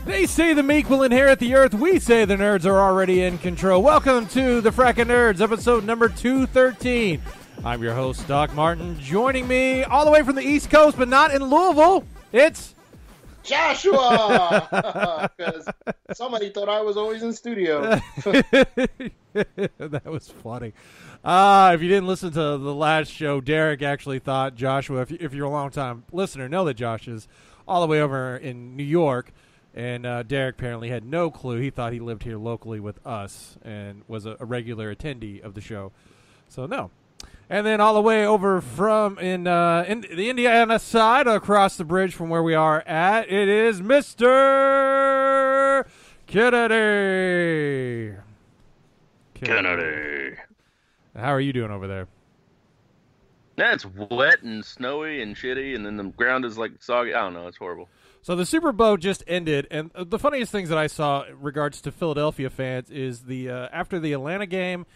They say the meek will inherit the earth. We say the nerds are already in control. Welcome to the Frackin' Nerds, episode number 213. I'm your host, Doc Martin. Joining me all the way from the East Coast, but not in Louisville, it's Joshua! Because somebody thought I was always in studio. That was funny. If you didn't listen to the last show, Derek actually thought Joshua, if you're a long-time listener, know that Josh is all the way over in New York. And Derek apparently had no clue. He thought he lived here locally with us and was a regular attendee of the show. So, no. And then all the way over from in the Indiana side, across the bridge from where we are at, it is Mr. Kennedy. Kennedy. How are you doing over there? Yeah, it's wet and snowy and shitty, and then the ground is like soggy. I don't know. It's horrible. So the Superbowl just ended, and the funniest things that I saw in regards to Philadelphia fans is the after the Atlanta game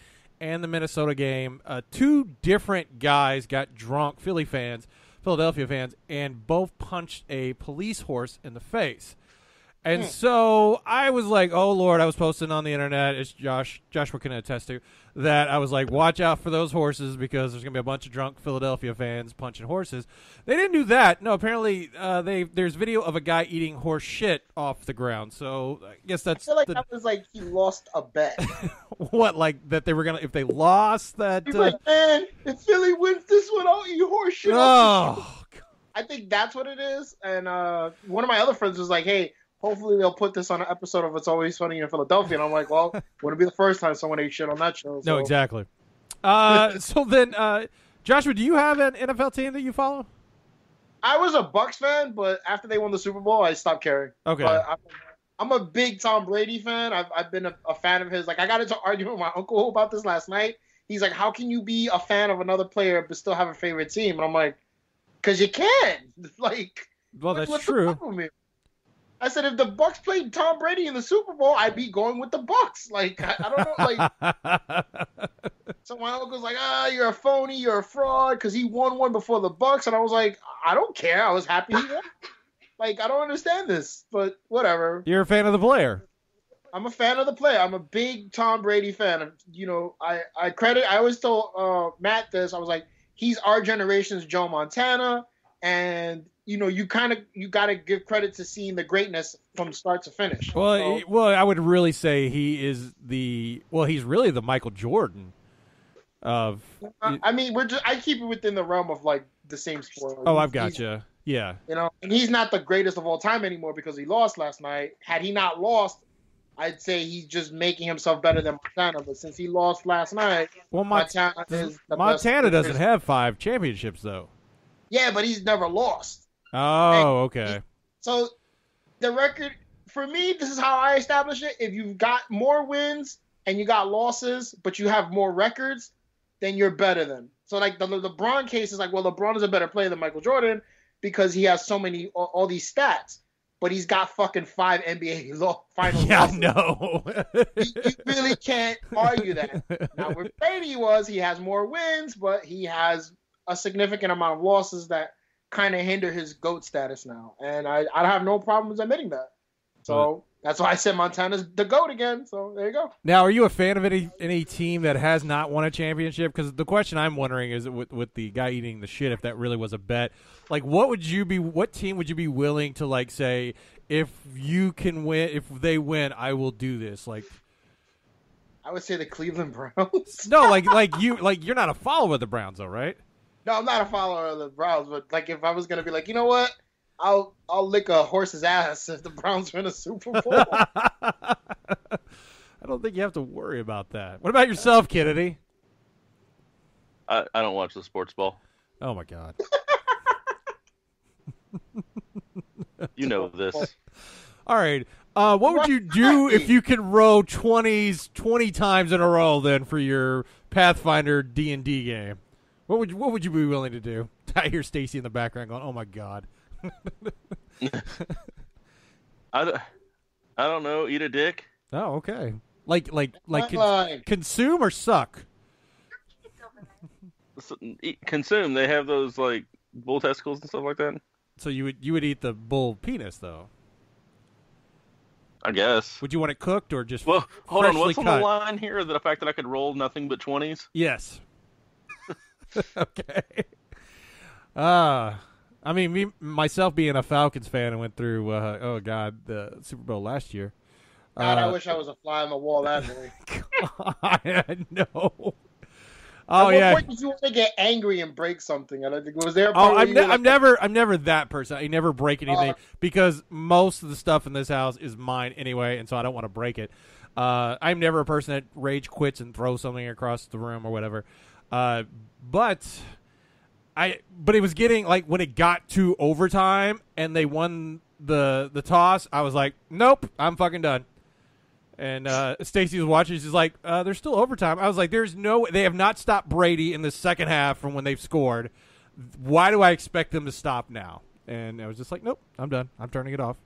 and the Minnesota game, two different guys got drunk, Philadelphia fans, and both punched a police horse in the face. And so I was like, oh, Lord, I was posting on the internet, it's Joshua can attest to, that I was like, watch out for those horses because there's going to be a bunch of drunk Philadelphia fans punching horses. They didn't do that. No, apparently there's video of a guy eating horse shit off the ground. So I guess that's... I feel like that was like he lost a bet. What, like that they were going to... If they lost that... He's like, man, if Philly wins this one, I'll eat horse shit off the show. I think that's what it is. And one of my other friends was like, hey... hopefully they'll put this on an episode of It's Always Sunny in Philadelphia. And I'm like, well, wouldn't be the first time someone ate shit on that show. So. No, exactly. So then, Joshua, do you have an NFL team that you follow? I was a Bucks fan, but after they won the Super Bowl, I stopped caring. Okay. But I'm a big Tom Brady fan. I've been a fan of his. Like, I got into arguing with my uncle about this last night. He's like, how can you be a fan of another player but still have a favorite team? And I'm like, because you can. Like, well, that's what's true. The problem with me? I said, if the Bucks played Tom Brady in the Super Bowl, I'd be going with the Bucks. Like, I don't know. Like, so my uncle's like, you're a phony, you're a fraud, because he won one before the Bucks. And I was like, I don't care. I was happy he won. Like, I don't understand this, but whatever. You're a fan of the player. I'm a fan of the player. I'm a big Tom Brady fan. You know, I always told Matt this. I was like, he's our generation's Joe Montana, and you know, you got to give credit to seeing the greatness from start to finish. Well, I would really say he's really the Michael Jordan of. I mean, I keep it within the realm of like the same sport. Oh, I've gotcha. Yeah. You know, and he's not the greatest of all time anymore because he lost last night. Had he not lost, I'd say he's just making himself better than Montana. But since he lost last night, well, Montana is the Montana doesn't have 5 championships though. Yeah, but he's never lost. Oh, okay. So the record, for me, this is how I establish it. If you've got more wins and you got losses, but you have more records, then you're better than. So like the LeBron case is like, well, LeBron is a better player than Michael Jordan because he has so many, all these stats. But he's got fucking 5 NBA finals. Yeah, losses. no. You really can't argue that. Now, where Brady he has more wins, but he has a significant amount of losses that kind of hinder his GOAT status now. And I have no problems admitting that. So that's why I said Montana's the GOAT again. So there you go. Now, are you a fan of any team that has not won a championship? Because the question I'm wondering is with the guy eating the shit, if that really was a bet, like what team would you be willing to like say, if you can win, if they win, I will do this? Like, I would say the Cleveland Browns. No, you're not a follower of the Browns though, right? No, I'm not a follower of the Browns, but like if I was gonna be like, you know what, I'll lick a horse's ass if the Browns win a Super Bowl. I don't think you have to worry about that. What about yourself, Kennedy? I don't watch the sports ball. Oh my God. You know this. All right. What would you do if you could row 20 times in a row then for your Pathfinder D&D game? What would you be willing to do? I hear Stacy in the background going, "Oh my God." I don't know. Eat a dick. Oh, okay. Consume or suck? Consume. They have those like bull testicles and stuff like that. So you would eat the bull penis though. I guess. Would you want it cooked or just hold on? What's cut? on the line here? The fact that I could roll nothing but 20s? Yes. Okay. I mean, myself being a Falcons fan, I went through the Super Bowl last year. God, I wish I was a fly on the wall that day. God, no. Oh yeah. At what point did you want to get angry and break something? I don't think was there. I'm never that person. I never break anything because most of the stuff in this house is mine anyway, and so I don't want to break it. I'm never a person that rage quits and throws something across the room or whatever. But it was getting like when it got to overtime and they won the toss, I was like, nope, I'm fucking done. And Stacy was watching. She's like, "There's still overtime." I was like, "There's no way. They have not stopped Brady in the second half from when they've scored. Why do I expect them to stop now?" And I was just like, "Nope, I'm done. I'm turning it off."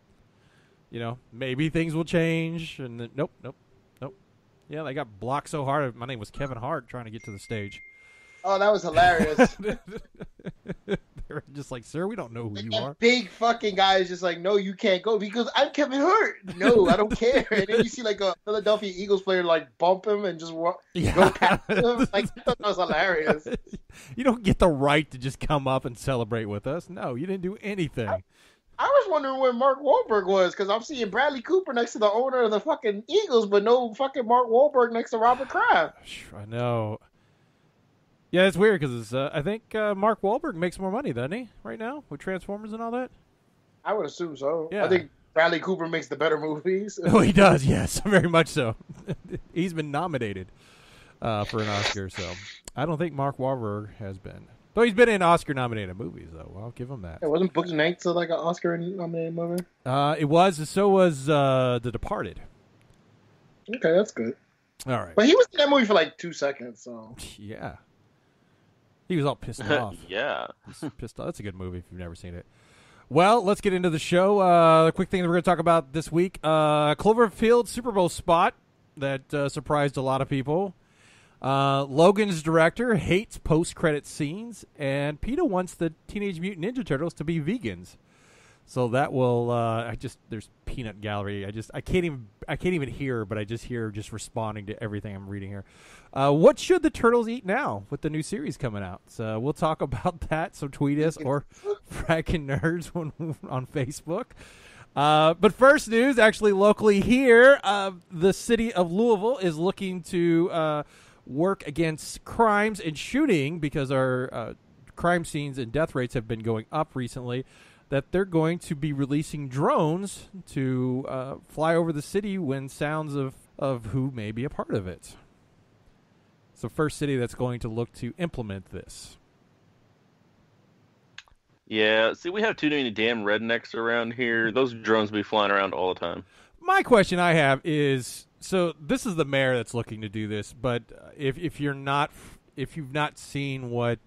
You know, maybe things will change. And then, nope. Yeah, they got blocked so hard. My name was Kevin Hart trying to get to the stage. Oh, that was hilarious. They were just like, "Sir, we don't know who you are." Big fucking guy is just like, "No, you can't go because I'm Kevin Hart." No, I don't care. And then you see like a Philadelphia Eagles player like bump him and just go past him. Like, I thought that was hilarious. You don't get the right to just come up and celebrate with us. No, you didn't do anything. I was wondering where Mark Wahlberg was because I'm seeing Bradley Cooper next to the owner of the fucking Eagles, but no fucking Mark Wahlberg next to Robert Kraft. I know. Yeah, it's weird because I think Mark Wahlberg makes more money, doesn't he, right now with Transformers and all that? I would assume so. Yeah. I think Bradley Cooper makes the better movies. Oh, he does, yes, very much so. He's been nominated for an Oscar, so I don't think Mark Wahlberg has been. Though he's been in Oscar-nominated movies, though. Well, I'll give him that. Yeah, wasn't Boogie Nights like an Oscar-nominated movie? It was. So was The Departed. Okay, that's good. All right. But he was in that movie for like 2 seconds, so. Yeah. He was all pissed off. Yeah. He's pissed off. That's a good movie if you've never seen it. Well, let's get into the show. The quick thing that we're going to talk about this week. Cloverfield Super Bowl spot that surprised a lot of people. Logan's director hates post-credit scenes. And Peta wants the Teenage Mutant Ninja Turtles to be vegans. So that will there's peanut gallery. I can't even hear, but I just hear just responding to everything I'm reading here. What should the turtles eat now with the new series coming out? So we'll talk about that. So tweet us or Frackin' Nerds on Facebook. But first news, actually locally here, the city of Louisville is looking to work against crimes and shooting because our crime scenes and death rates have been going up recently. That they're going to be releasing drones to fly over the city when sounds of who may be a part of it. It's the first city that's going to look to implement this. Yeah, see, we have too many damn rednecks around here. Those drones be flying around all the time. My question I have is, so this is the mayor that's looking to do this, but if you've not seen what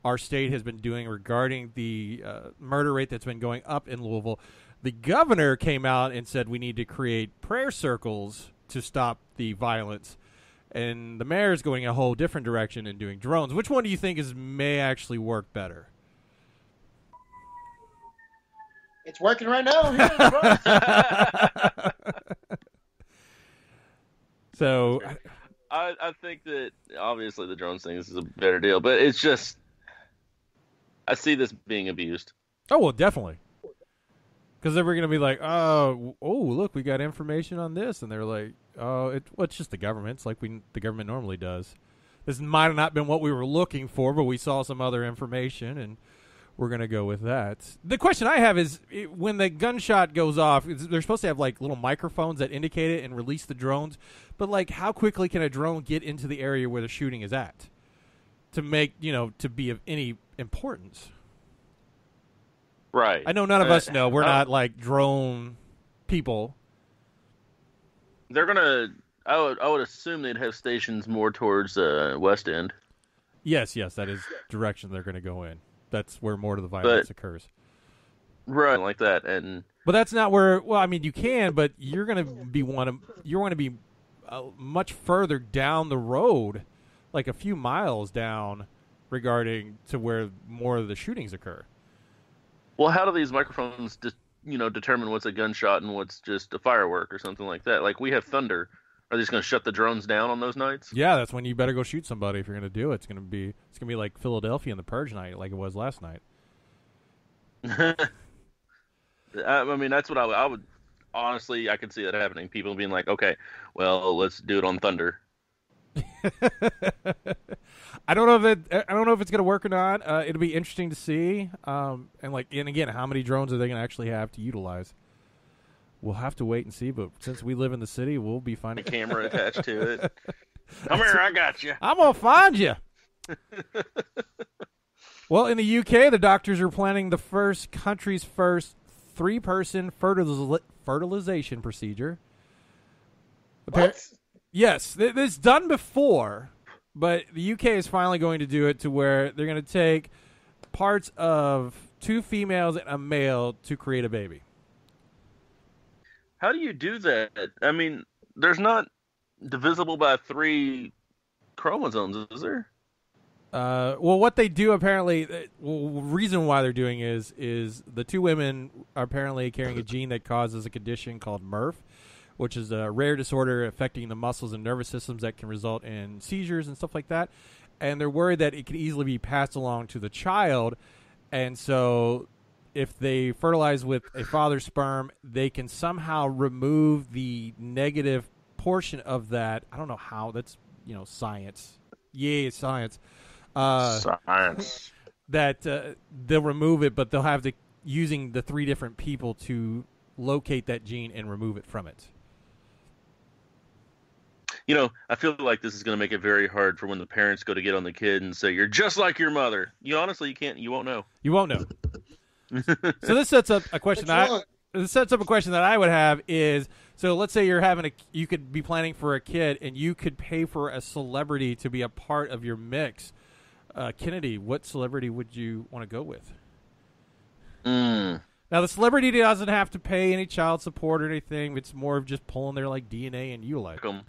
our state has been doing regarding the murder rate that's been going up in Louisville, the governor came out and said we need to create prayer circles to stop the violence. And the mayor is going a whole different direction and doing drones. Which one do you think may actually work better? It's working right now. So I think that obviously the drones thing is a better deal, but it's just I see this being abused. Oh, well, definitely. Because they were going to be like, oh, look, we got information on this. And they're like, it's just the government. It's like the government normally does. This might have not been what we were looking for, but we saw some other information, and we're going to go with that. The question I have is, when the gunshot goes off, they're supposed to have, like, little microphones that indicate it and release the drones. But, like, how quickly can a drone get into the area where the shooting is at to make, to be of any importance? Right. I know none of us know. We're not like drone people. They're gonna. I would assume they'd have stations more towards West End. Yes, that is direction they're going to go in. That's where more of the violence occurs. Right, like that, but that's not where. Well, I mean, you can, but you're going to be much further down the road, like a few miles down, regarding to where more of the shootings occur. Well, how do these microphones determine what's a gunshot and what's just a firework or something like that? Like, we have thunder. Are they just going to shut the drones down on those nights? Yeah, that's when you better go shoot somebody if you're going to do it. It's going to be like Philadelphia and the Purge night, like it was last night. I mean, that's what I would honestly. I could see that happening. People being like, "Okay, well, let's do it on thunder." I don't know if it's going to work or not. It'll be interesting to see. And again, how many drones are they going to actually have to utilize? We'll have to wait and see. But since we live in the city, we'll be finding a camera attached to it. Come here, I got you. I'm gonna find you. Well, in the UK, the doctors are planning the country's first 3-person fertilization procedure. What? Yes, it's done before, but the UK is finally going to do it to where they're going to take parts of 2 females and a male to create a baby. How do you do that? I mean, there's not divisible by 3 chromosomes, is there? Well, what they do apparently, reason why they're doing is the 2 women are apparently carrying a gene that causes a condition called MRF, which is a rare disorder affecting the muscles and nervous systems that can result in seizures and stuff like that. And they're worried that it could easily be passed along to the child. And so if they fertilize with a father's sperm, they can somehow remove the negative portion of that. I don't know how. That's, science. Yay, it's science. Science. That they'll remove it, but they'll have to using the 3 different people to locate that gene and remove it from it. I feel like this is going to make it very hard for when the parents go to get on the kid and say, "You're just like your mother." You won't know. You won't know. So this sets up a question that I would have is, so let's say you could be planning for a kid and you could pay for a celebrity to be a part of your mix. Kennedy, what celebrity would you want to go with? Now, the celebrity doesn't have to pay any child support or anything. It's more of just pulling their DNA and utilizing.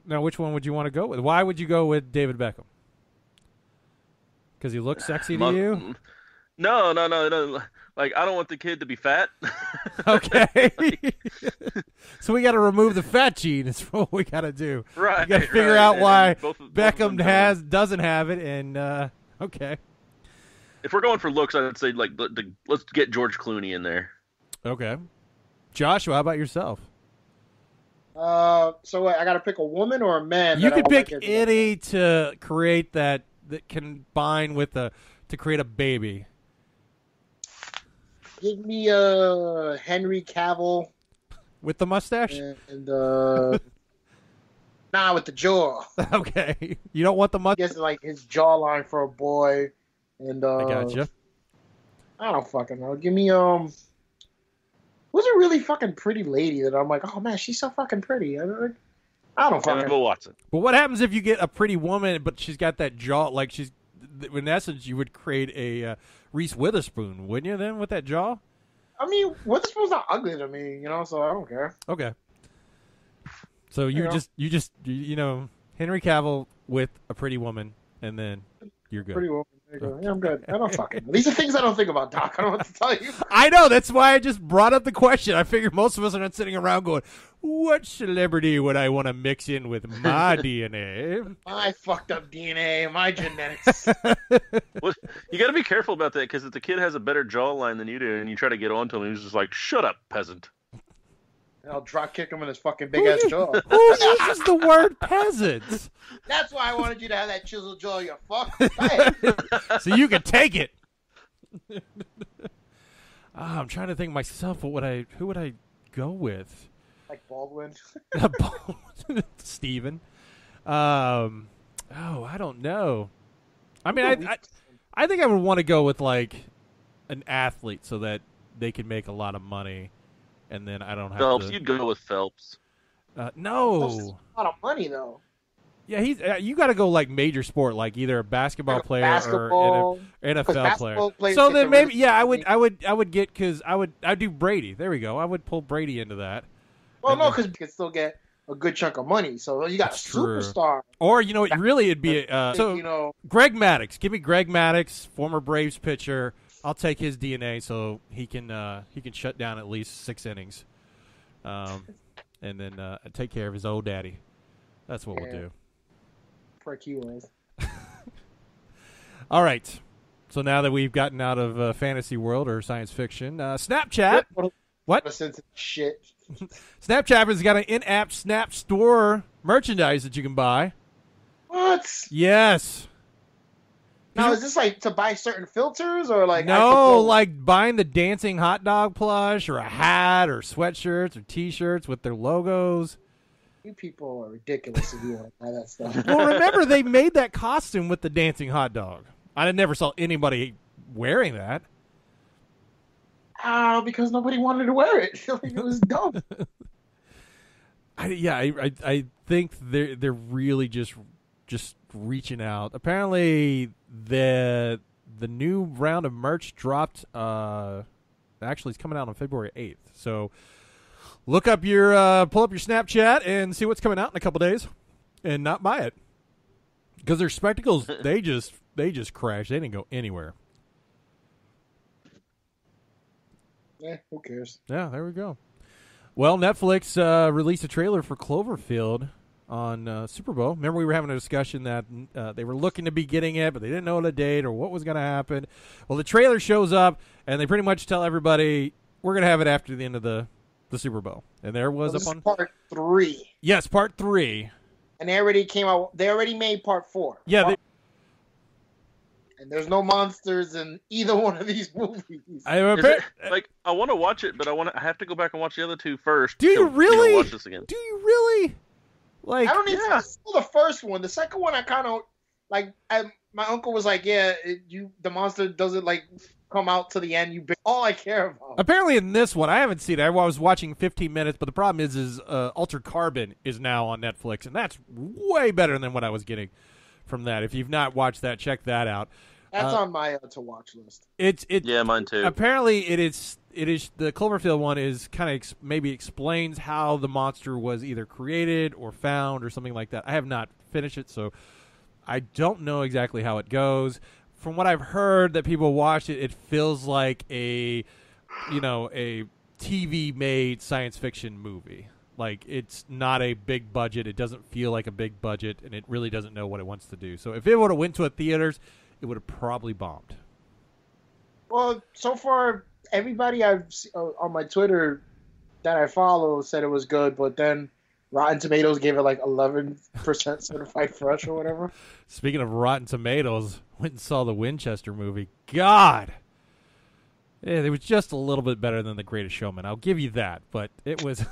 Now, which one would you want to go with? Why would you go with David Beckham? Because he looks sexy to you? No. Like, I don't want the kid to be fat. Okay. So we got to remove the fat gene. Is what we got to do. Right. We got to figure out why Beckham doesn't have it. And okay. If we're going for looks, I'd say let's get George Clooney in there. Okay. Joshua, how about yourself? So I got to pick a woman or a man? You could pick any to create that combine with to create a baby. Give me Henry Cavill with the mustache and with the jaw. Okay, you don't want the mustache. I guess like his jawline for a boy, and I gotcha. I don't fucking know. Give me who's a really fucking pretty lady that I'm like, oh man, she's so fucking pretty. I don't fucking. Emma Watson. But what happens if you get a pretty woman, but she's got that jaw? Like in essence, you would create a Reese Witherspoon, wouldn't you? Then with that jaw. I mean, Witherspoon's not ugly to me, so I don't care. Okay. So you just Henry Cavill with a pretty woman, and then you're good. Pretty woman. Yeah, I'm good. I don't fucking know. These are things I don't think about, Doc. I don't know what to tell you. I know. That's why I just brought up the question. I figured most of us are not sitting around going, what celebrity would I want to mix in with my DNA? My fucked up DNA, my genetics. Well, you got to be careful about that, because if the kid has a better jawline than you do and you try to get on to him, he's just like, shut up, peasant. I'll drop kick him in his fucking big ass jaw. Who uses the word peasant? That's why I wanted you to have that chiseled jaw, you fuck. So you can take it. I'm trying to think myself. Who would I go with? Like Baldwin. Steven. I don't know. I mean, I think I would want to go with like an athlete so that they can make a lot of money. And then I don't have Phelps. You'd go with Phelps. No. Phelps is a lot of money, though. Yeah, he's. You got to go like major sport, like either a basketball player or an NFL player. So then maybe, I would get, because I'd do Brady. There we go. I would pull Brady into that, Well, no, because you can still get a good chunk of money. So you got a superstar. Or, you know, really it'd be so Greg Maddux. Give me Greg Maddux, former Braves pitcher. I'll take his DNA so he can shut down at least 6 innings. And then take care of his old daddy. That's what we'll do. Prick he was. All right. So now that we've gotten out of fantasy world or science fiction, Snapchat. What? Shit. Snapchat has got an in-app Snap Store merchandise that you can buy. What? Yes. Now, is this like to buy certain filters or like? No, like buying the dancing hot dog plush or a hat or sweatshirts or T-shirts with their logos. You people are ridiculous if you want to buy that stuff. Well, remember they made that costume with the dancing hot dog. I never saw anybody wearing that. Because nobody wanted to wear it. It was dumb. I think they're really just reaching out. Apparently, the new round of merch dropped. Actually, it's coming out on February 8th. So pull up your Snapchat and see what's coming out in a couple days, and not buy it because their spectacles they just crashed. They didn't go anywhere. Who cares? Yeah, there we go. Well, Netflix released a trailer for Cloverfield on Superbowl. Remember we were having a discussion that they were looking to be getting it, but they didn't know the date or what was going to happen. Well, the trailer shows up, and they pretty much tell everybody, we're going to have it after the end of the Super Bowl. And there was this is part 3. Yes, part 3. And they already came out. They already made part 4. Yeah. And there's no monsters in either one of these movies. I want to watch it, but I have to go back and watch the other 2 first. Do you really? Watch this again. Do you really? I don't even see the first one. The second one, I kind of like. My uncle was like, "Yeah, the monster doesn't like come out to the end. All I care about." Apparently, in this one, I haven't seen it. I was watching 15 minutes, but the problem is Altered Carbon is now on Netflix, and that's way better than what I was getting from that. If you've not watched that, check that out. That's on my to watch list. Yeah, mine too. Apparently, it is the Cloverfield one is kind of maybe explains how the monster was either created or found or something like that. I have not finished it, so I don't know exactly how it goes. From what I've heard that people watched it, it feels like a TV made science fiction movie. Like, it's not a big budget. It doesn't feel like a big budget, and it really doesn't know what it wants to do. So if it would have went to a theaters, it would have probably bombed. Well, so far, everybody I've on my Twitter that I follow said it was good, but then Rotten Tomatoes gave it like 11% certified fresh or whatever. Speaking of Rotten Tomatoes, went and saw the Winchester movie. God! Yeah, it was just a little bit better than The Greatest Showman. I'll give you that, but it was...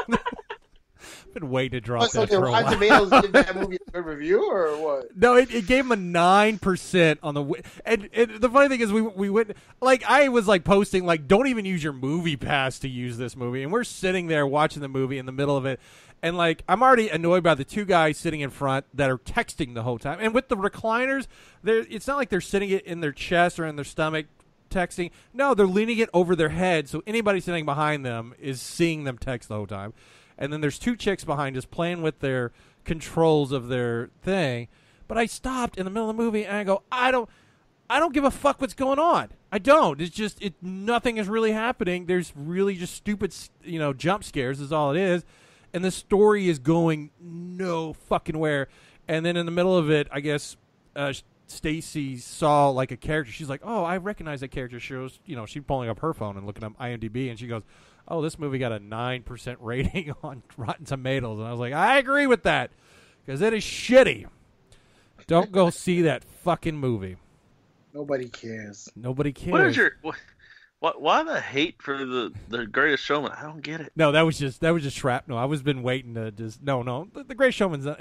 I've been waiting to drop that for a while. Rotten Tomatoes give that movie a good review, or what? No, it gave him a 9% on the... And the funny thing is, we went... Like, I was, like, posting, like, don't even use your movie pass to use this movie. And we're sitting there watching the movie in the middle of it. And, like, I'm already annoyed by the 2 guys sitting in front that are texting the whole time. And with the recliners, it's not like they're sitting it in their chest or in their stomach texting. No, they're leaning it over their head, so anybody sitting behind them is seeing them text the whole time. And then there's 2 chicks behind us playing with their controls of their thing. But I stopped in the middle of the movie and I go, I don't give a fuck what's going on. I don't. It's just nothing is really happening. There's really just stupid, jump scares is all it is. And the story is going no fucking where. And then in the middle of it, I guess Stacy saw like a character. She's like, "Oh, I recognize that character." She was, she's pulling up her phone and looking up IMDb, and she goes, "Oh, this movie got a 9% rating on Rotten Tomatoes." And I was like, I agree with that because it is shitty. Don't go see that fucking movie. Nobody cares. Nobody cares. What is why the hate for the Greatest Showman? I don't get it. No, that was just shrapnel. I was been waiting to just no. The Greatest Showman is not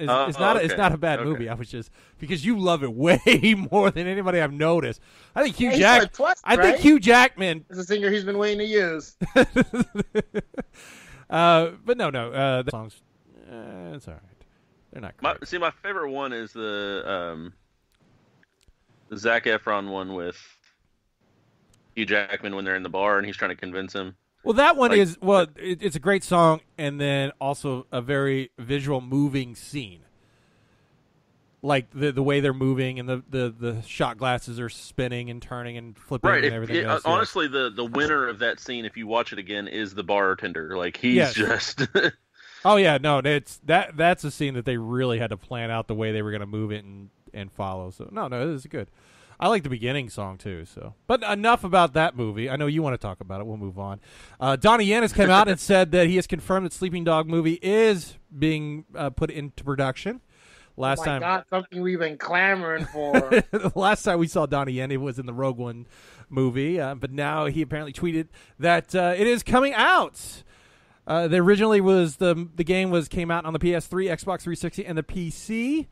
okay. It's not a bad movie. I was just because you love it way more than anybody I've noticed. I think Hugh think Hugh Jackman is a singer he's been waiting to use. But no, the songs, it's all right. They're not great. My favorite one is the Zac Efron one with Hugh Jackman when they're in the bar and he's trying to convince him. Well, that one is it's a great song, and then also a very visual, moving scene. Like the way they're moving, and the shot glasses are spinning and turning and flipping and everything else. Honestly, the winner of that scene, if you watch it again, is the bartender. Like he's just. Oh yeah, no, that's a scene that they really had to plan out the way they were going to move it and follow. So no, it is good. I like the beginning song too. So, but enough about that movie. I know you want to talk about it. We'll move on. Donnie Yen has come out and said that he has confirmed that Sleeping Dog movie is being put into production. Last time, God, something we've been clamoring for. The last time we saw Donnie Yen, it was in the Rogue One movie, but now he apparently tweeted that it is coming out. Originally was the game came out on the PS3, Xbox 360, and the PC,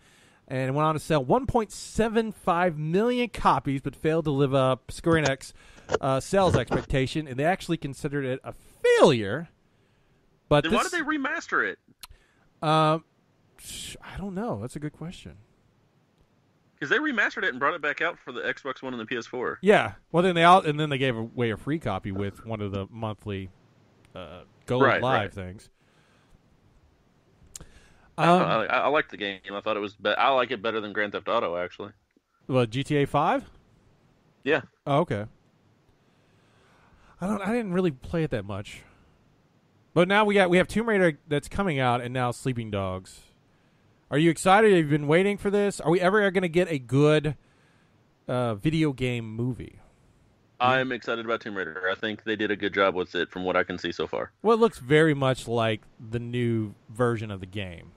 and it went on to sell 1.75 million copies, but failed to live up Square Enix sales expectation, and they actually considered it a failure. But then why did they remaster it? I don't know. That's a good question. Because they remastered it and brought it back out for the Xbox One and the PS4. Yeah. Well, then they gave away a free copy with one of the monthly Go Live things. I liked the game. I thought it was. I like it better than Grand Theft Auto, actually. Well, GTA 5? Yeah. Oh, okay. I didn't really play it that much. But now we have Tomb Raider that's coming out, and now Sleeping Dogs. Are you excited? Have you been waiting for this? Are we ever going to get a good video game movie? I'm excited about Tomb Raider. I think they did a good job with it from what I can see so far. Well, it looks very much like the new version of the game.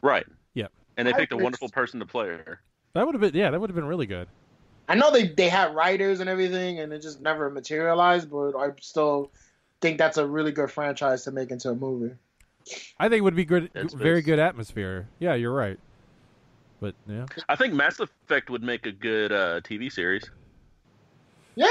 Right. Yep. And they picked a wonderful person to play her. That would have been really good. I know they had writers and everything, and it just never materialized, but I still think that's a really good franchise to make into a movie. I think it would be good, very good atmosphere. Yeah, you're right. But yeah, I think Mass Effect would make a good TV series. Yeah.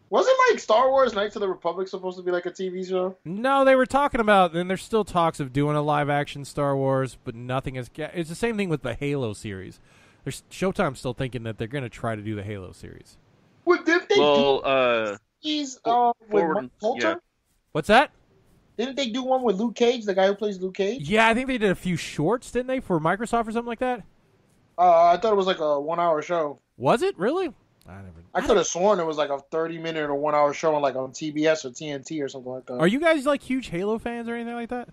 Wasn't like Star Wars Knights of the Republic supposed to be like a TV show? No, they were talking about, and there's still talks of doing a live action Star Wars, but nothing is. It's the same thing with the Halo series. There's Showtime's still thinking that they're going to try to do the Halo series. What did they do? Forward, yeah. What's that? Didn't they do one with Luke Cage, the guy who plays Luke Cage? Yeah, I think they did a few shorts, didn't they, for Microsoft or something like that? I thought it was like a 1 hour show. Was it really? I could have sworn it was like a 30-minute or 1 hour show on like on TBS or TNT or something like that. Are you guys like huge Halo fans or anything like that?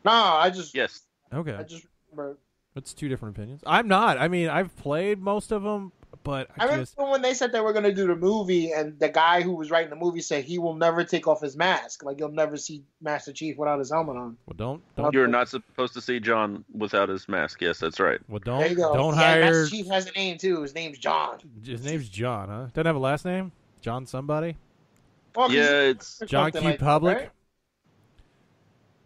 Nah, yes. Okay. I just remember. That's two different opinions. I'm not. I mean, I've played most of them, but I remember when they said they were going to do the movie, and the guy who was writing the movie said he will never take off his mask. Like, you'll never see Master Chief without his helmet on. Well, don't. You're not supposed to see John without his mask. Yes, that's right. Well, don't hire. Master Chief has a name too. His name's John. His name's John, huh? Doesn't have a last name. John somebody. Well, yeah, it's John Q. like Public. that, right?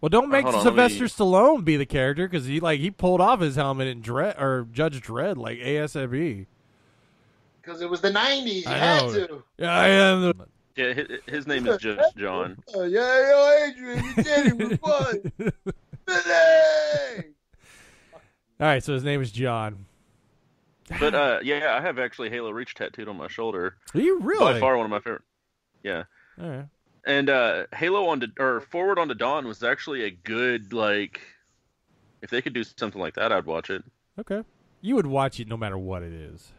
Well, don't make Sylvester Stallone be the character, because he pulled off his helmet in Judge Dredd like ASAP. Because it was the 90s. You had to. Yeah, I am. Yeah, his name is just John. Yo, Adrian, you did it with fun. Billy! All right, so his name is John. But yeah, I have actually Halo Reach tattooed on my shoulder. Are you really? By far one of my favorite. Yeah. All right. And Halo Forward Onto Dawn was actually a good, like, if they could do something like that, I'd watch it. Okay. You would watch it no matter what it is.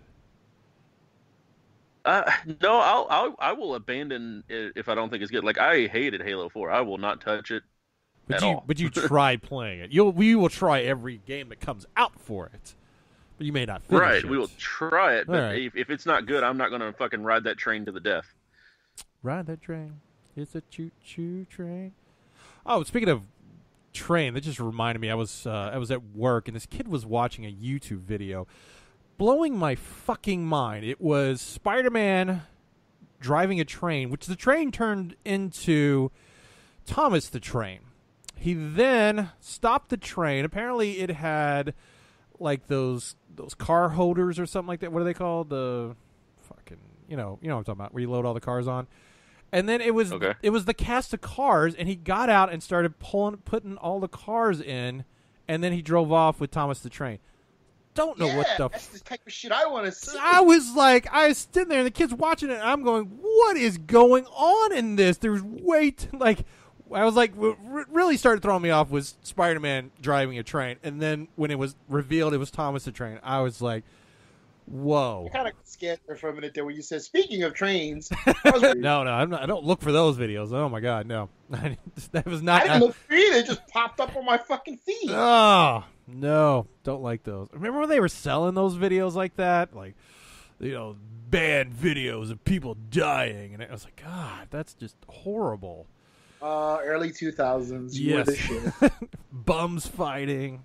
No, I will abandon it if I don't think it's good. Like, I hated Halo 4. I will not touch it at all. But you try playing it. We will try every game that comes out for it. But you may not finish it. Right, we will try it, but right. if it's not good, I'm not going to fucking ride that train to the death. Ride that train. It's a choo-choo train. Oh, speaking of train, that just reminded me. I was at work, and this kid was watching a YouTube video, blowing my fucking mind. It was Spider-Man driving a train, which the train turned into Thomas the Train. He then stopped the train. Apparently, it had like those car holders or something like that. What are they called? The fucking you know what I'm talking about, where you load all the cars on. And then it was the cast of cars, and he got out and started putting all the cars in, and then he drove off with Thomas the Train. don't know what the. That's the type of shit I want to see. I was sitting there, and the kids watching it, and I'm going, "What is going on in this?" There's I was like, what really started throwing me off was Spider-Man driving a train, and then when it was revealed it was Thomas the Train, I was like, "Whoa!" I kind of scared there for a minute there when you said, "Speaking of trains." No, I don't look for those videos. Oh my god, no, that was not. I didn't look for it. It just popped up on my fucking feed. Oh no, don't like those. Remember when they were selling those videos like that, like bad videos of people dying, and I was like, God, that's just horrible. Early 2000s. Yes. Bums fighting.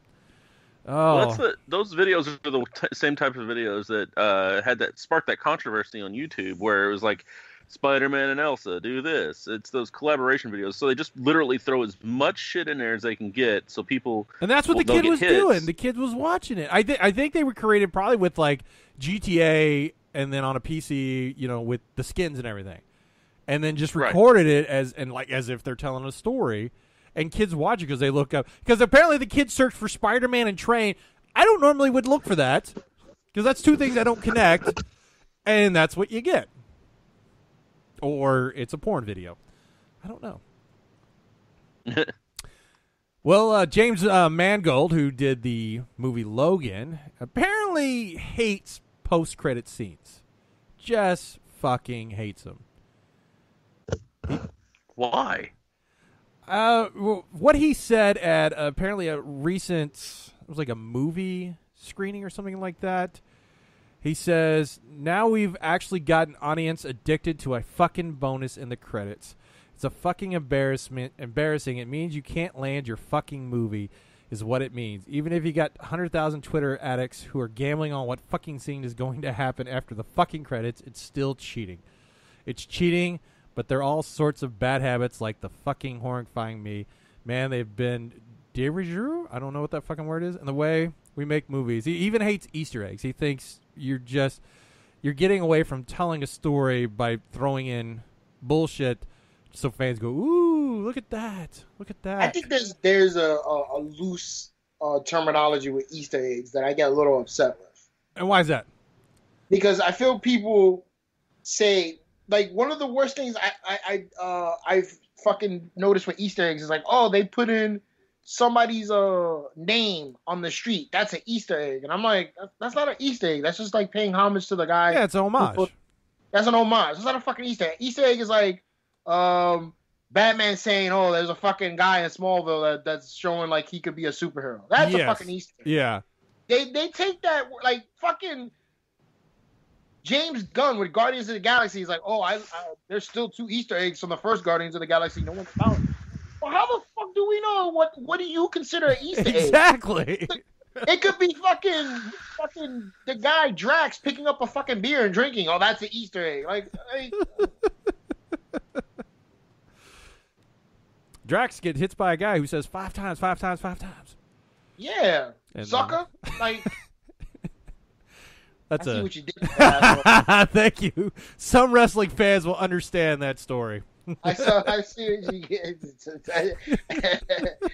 Oh, well, those videos are the same type of videos that sparked that controversy on YouTube, where it was like Spider-Man and Elsa do this. It's those collaboration videos. So they just literally throw as much shit in there as they can get, so people. And that's what the kid was doing. The kid was watching it. I think they were created probably with like GTA, and then on a PC, with the skins and everything. And then just recorded it as if they're telling a story, and kids watch it because they look up. Because apparently the kids search for Spider-Man and train. I don't normally would look for that because that's two things I don't connect, and that's what you get. Or it's a porn video. I don't know. Well, James Mangold, who did the movie Logan, apparently hates post-credit scenes. Just fucking hates them. Why? What he said at apparently a recent, it was like a movie screening or something like that. He says, now we've actually got an audience addicted to a fucking bonus in the credits. It's a fucking embarrassing. It means you can't land your fucking movie is what it means. Even if you got 100,000 Twitter addicts who are gambling on what fucking scene is going to happen after the fucking credits, it's still cheating. It's cheating. But they're all sorts of bad habits, like the fucking horrifying me. Man, they've been de rigueur. I don't know what that fucking word is. And the way we make movies. He even hates Easter eggs. He thinks you're getting away from telling a story by throwing in bullshit so fans go, ooh, look at that. Look at that. I think there's a loose terminology with Easter eggs that I get a little upset with. And why is that? Because I feel people say... Like, one of the worst things I've fucking noticed with Easter eggs is like, oh, they put in somebody's name on the street. That's an Easter egg. And I'm like, that's not an Easter egg. That's just like paying homage to the guy. Yeah, it's an homage. That's an homage. It's not a fucking Easter egg. Easter egg is like Batman saying, oh, there's a fucking guy in Smallville that's showing like he could be a superhero. That's a fucking Easter egg. Yeah. They take that, like, fucking... James Gunn with Guardians of the Galaxy is like, oh, there's still 2 Easter eggs from the first Guardians of the Galaxy. No one found. Well, how the fuck do we know what do you consider an Easter egg? Exactly. It could be fucking the guy Drax picking up a fucking beer and drinking. Oh, that's an Easter egg. Like Drax gets hit by a guy who says 5 times. Yeah, and sucker. Like. That's I see what you did. Thank you. Some wrestling fans will understand that story. I see what you get.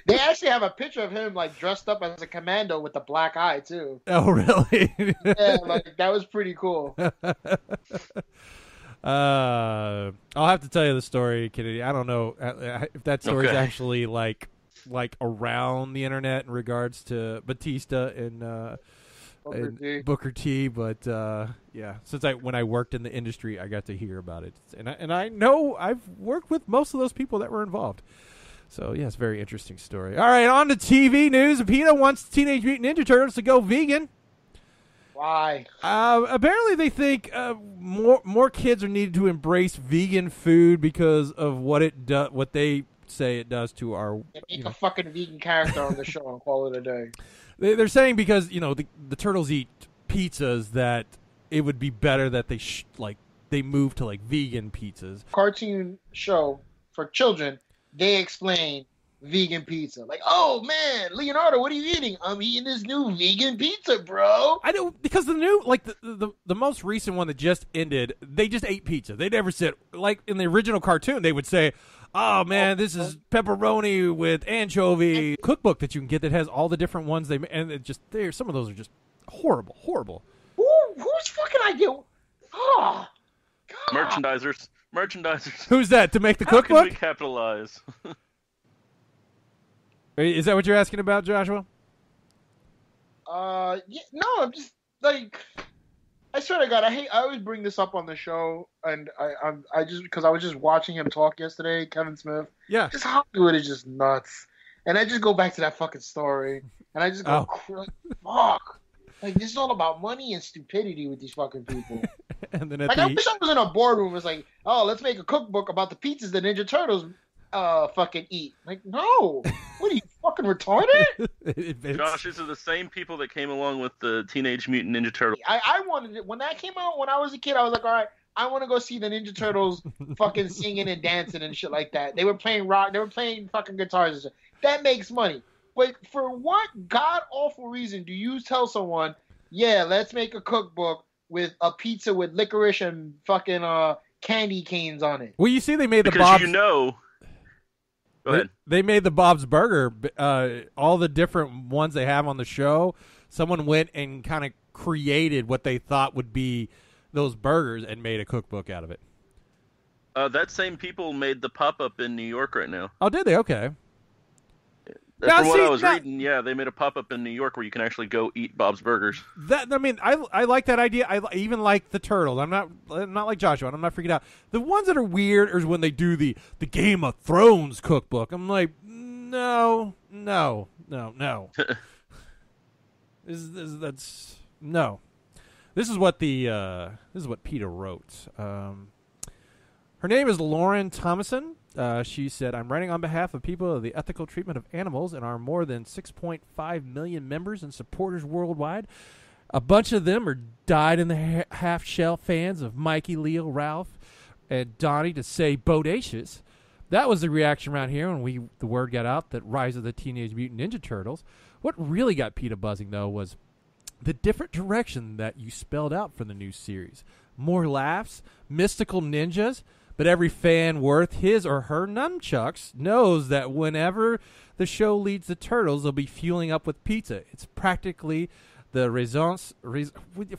They actually have a picture of him like dressed up as a commando with the black eye too. Oh, really? Yeah, like that was pretty cool. I'll have to tell you the story, Kennedy. I don't know if that story is actually like around the internet in regards to Batista and Booker T, but yeah, since when I worked in the industry, I got to hear about it, and I know I've worked with most of those people that were involved. So yeah, it's a very interesting story. All right, on to TV news. Peta wants Teenage Mutant Ninja Turtles to go vegan. Why? Apparently, they think more kids are needed to embrace vegan food because of what they say it does to our. Make a fucking vegan character on the show and call it a day. They're saying because the turtles eat pizzas that it would be better that they move to like vegan pizzas. Cartoon show for children. They explain vegan pizza. Like, oh man, Leonardo, what are you eating? I'm eating this new vegan pizza, bro. I know, because the new, like the most recent one that just ended, they just ate pizza. They never said, like in the original cartoon, they would say, oh man, this is pepperoni with anchovy cookbook that you can get that has all the different ones and it just some of those are just horrible, horrible. Who's fucking idea? Oh, God. Merchandisers. Who's that to make the How cookbook? can we capitalize? Is that what you're asking about, Joshua? Yeah, no, I'm just like, I swear to God, I always bring this up on the show, and I just, because I was just watching him talk yesterday, Kevin Smith. Yeah. Just Hollywood is just nuts, and I just go back to that fucking story, and I just go, fuck, like this is all about money and stupidity with these fucking people. And then I wish I was in a boardroom. It's like, oh, let's make a cookbook about the pizzas the Ninja Turtles fucking eat. Like, no, what are you fucking retarded? Josh, these are the same people that came along with the Teenage Mutant Ninja Turtles. I wanted it when that came out. When I was a kid, I was like, all right, I want to go see the Ninja Turtles fucking singing and dancing and shit like that. They were playing rock. They were playing fucking guitars and shit. That makes money. But for what god awful reason do you tell someone, yeah, let's make a cookbook with a pizza with licorice and fucking candy canes on it? Well, you see, they made the because Bob's. Go ahead. They made the Bob's Burger. All the different ones they have on the show. Someone went and kind of created what they thought would be those burgers and made a cookbook out of it. That same people made the pop-up in New York right now. Oh, did they? Okay. From what I was reading, yeah, they made a pop-up in New York where you can actually go eat Bob's Burgers. I like that idea. I even like the turtles. I'm not like Joshua. I'm not freaking out. The ones that are weird is when they do the Game of Thrones cookbook. I'm like, no. That's no. This is what Peta wrote. Her name is Lauren Thomason. She said, I'm writing on behalf of people of the ethical treatment of animals and our more than 6.5 million members and supporters worldwide. A bunch of them are dyed-in-the half-shell fans of Mikey, Leo, Ralph, and Donnie, to say bodacious. That was the reaction around here when the word got out that Rise of the Teenage Mutant Ninja Turtles. What really got Peta buzzing, though, was the different direction that you spelled out for the new series. More laughs, mystical ninjas, but every fan worth his or her nunchucks knows that whenever the show leads the Turtles, they'll be fueling up with pizza. It's practically the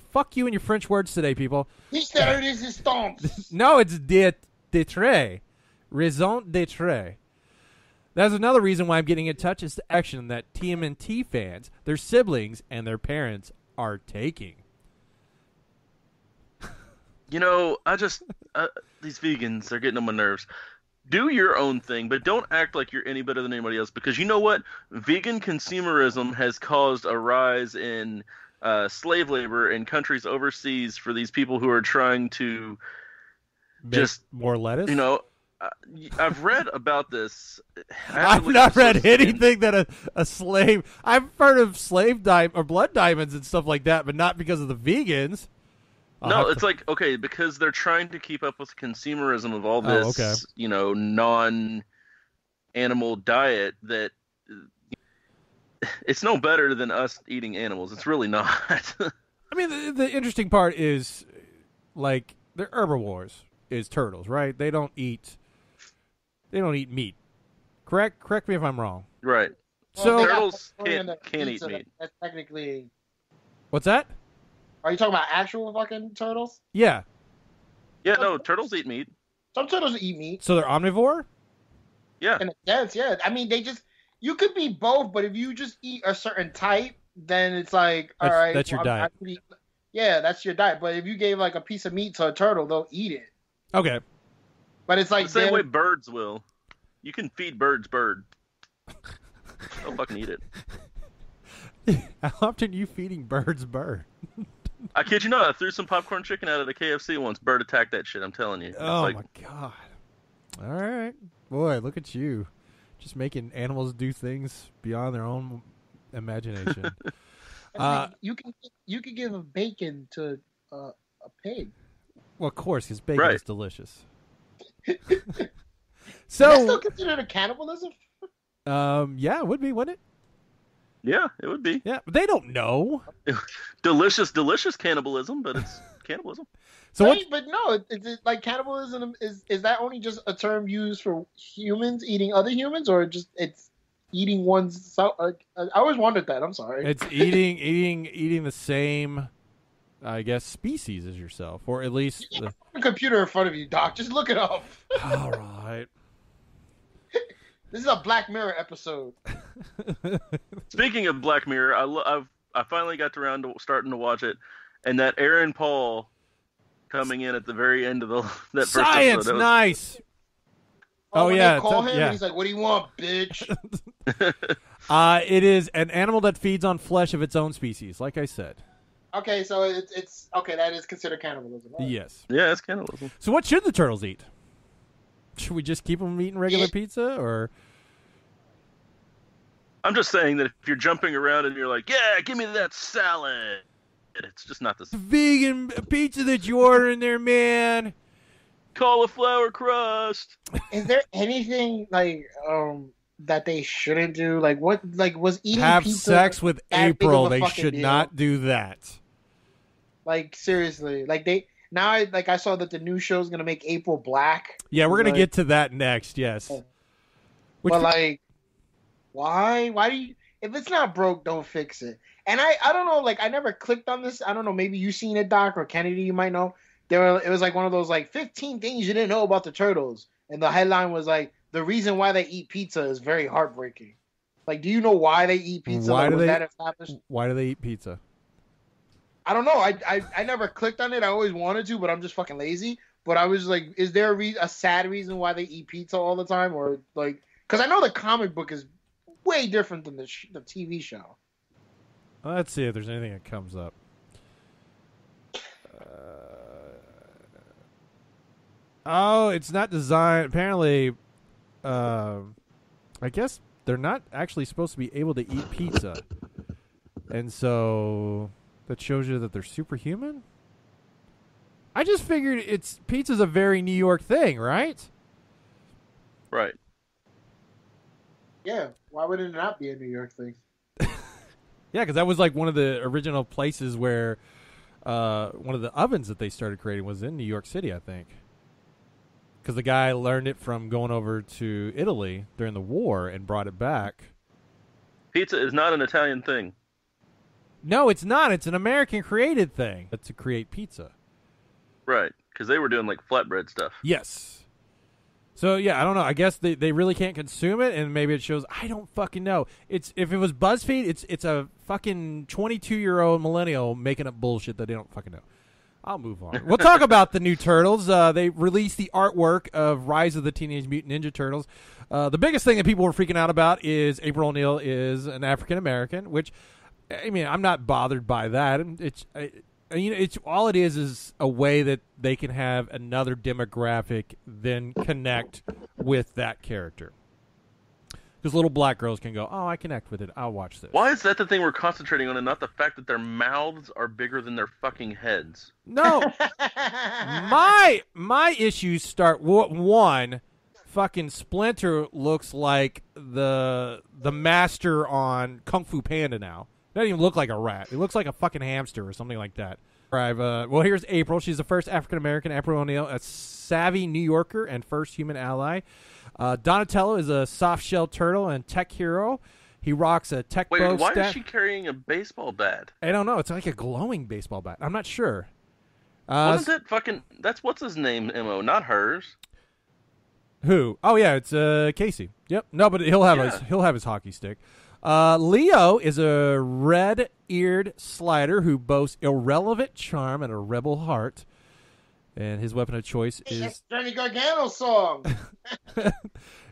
fuck you and your French words today, people. No, it's d'être. Raison d'être. That's another reason why I'm getting in touch is the action that TMNT fans, their siblings, and their parents are taking. You know, these vegans, they're getting on my nerves. Do your own thing, but don't act like you're any better than anybody else, because you know what? Vegan consumerism has caused a rise in slave labor in countries overseas for these people who are trying to just more lettuce. You know, I've read about this. I've not read anything that a slave. I've heard of slave or blood diamonds and stuff like that, but not because of the vegans. No, it's like, okay, because they're trying to keep up with consumerism of all this, you know, non-animal diet that it's no better than us eating animals. It's really not. I mean, the interesting part is, like, they're herbivores, is turtles, right? They don't eat meat. Correct me if I'm wrong. Right. So turtles can't eat meat. That's technically. What's that? Are you talking about actual fucking turtles? Yeah. Yeah, no, turtles eat meat. Some turtles eat meat. So they're omnivore? Yeah. In a sense, yeah. I mean, you could be both, but if you just eat a certain type, then it's like, all right. That's your diet. Yeah, that's your diet. But if you gave like a piece of meat to a turtle, they'll eat it. Okay. But it's like the same way birds will. You can feed birds bird. They'll fucking eat it. How often are you feeding birds bird? I kid you not, I threw some popcorn chicken out of the KFC once. Bird attacked that shit, I'm telling you. Oh, my God. All right. Boy, look at you. Just making animals do things beyond their own imagination. You can give a bacon to a pig. Well, of course, because bacon is delicious. So, is that still considered a cannibalism? Yeah, it would be, wouldn't it? Yeah, it would be. Yeah, but they don't know. delicious cannibalism, but it's cannibalism. So right, but no, is it like cannibalism is that only just a term used for humans eating other humans, or just it's eating one's. I always wondered that. I'm sorry. It's eating the same, I guess, species as yourself, or at least. You have a computer in front of you, Doc. Just look it up. All right. This is a Black Mirror episode. Speaking of Black Mirror, I finally got around to starting to watch it, and that Aaron Paul coming in at the very end of that first Science, episode. Nice. Oh yeah, yeah. Call him. And he's like, "What do you want, bitch?" It is an animal that feeds on flesh of its own species, like I said. Okay, so it's okay. That is considered cannibalism. Right? Yes. Yeah, it's cannibalism. So what should the turtles eat? Should we just keep them eating regular pizza, or? I'm just saying that if you're jumping around and you're like, yeah, give me that salad, it's just not the vegan pizza that you order in there, man. Cauliflower crust. Is there anything like that they shouldn't do? Like what? Like was eating have pizza sex with April? They should deal? not do that. Like seriously, like I saw that the new show is gonna make April black. Yeah, we're gonna get to that next. Yes. But like, why? Why do you? If it's not broke, don't fix it. And I don't know. Like I never clicked on this. I don't know. Maybe you seen it, Doc, or Kennedy. You might know. It was like one of those like 15 things you didn't know about the turtles, and the headline was like the reason why they eat pizza is very heartbreaking. Like, do you know why they eat pizza? Why like, do they eat pizza? I don't know. I never clicked on it. I always wanted to, but I'm just fucking lazy. But I was like, is there a sad reason why they eat pizza all the time, or like? Because I know the comic book is way different than the TV show. Let's see if there's anything that comes up. Oh, it's not designed. Apparently, I guess they're not actually supposed to be able to eat pizza, and so that shows you that they're superhuman. I just figured pizza's a very New York thing, right? Right. Yeah. Why would it not be a New York thing? Yeah, because that was like one of the original places where one of the ovens that they started creating was in New York City, I think. Because the guy learned it from going over to Italy during the war and brought it back. Pizza is not an Italian thing. No, it's not. It's an American-created thing to create pizza. Right, because they were doing like flatbread stuff. Yes. So, yeah, I don't know. I guess they really can't consume it, and maybe it shows. I don't fucking know. If it was BuzzFeed, it's a fucking 22-year-old millennial making up bullshit that they don't fucking know. I'll move on. We'll talk about the new Turtles. They released the artwork of Rise of the Teenage Mutant Ninja Turtles. The biggest thing that people were freaking out about is April O'Neil is an African-American, which, I mean, I'm not bothered by that. It's all it is a way that they can have another demographic then connect with that character. Because little black girls can go, oh, I connect with it. I'll watch this. Why is that the thing we're concentrating on and not the fact that their mouths are bigger than their fucking heads? No. my issues start, one, fucking Splinter looks like the master on Kung Fu Panda now. It doesn't even look like a rat. It looks like a fucking hamster or something like that. Well, here's April. She's the first African-American, April O'Neil, a savvy New Yorker and first human ally. Donatello is a soft-shell turtle and tech hero. He rocks a tech bow. Wait, why is she carrying a baseball bat? I don't know. It's like a glowing baseball bat. I'm not sure. Wasn't that fucking... That's what's his name, Mo, not hers. Who? Oh, yeah, it's Casey. Yep. No, but he'll have his hockey stick. Leo is a red-eared slider who boasts irrelevant charm and a rebel heart. And his weapon of choice is... Johnny Gargano song!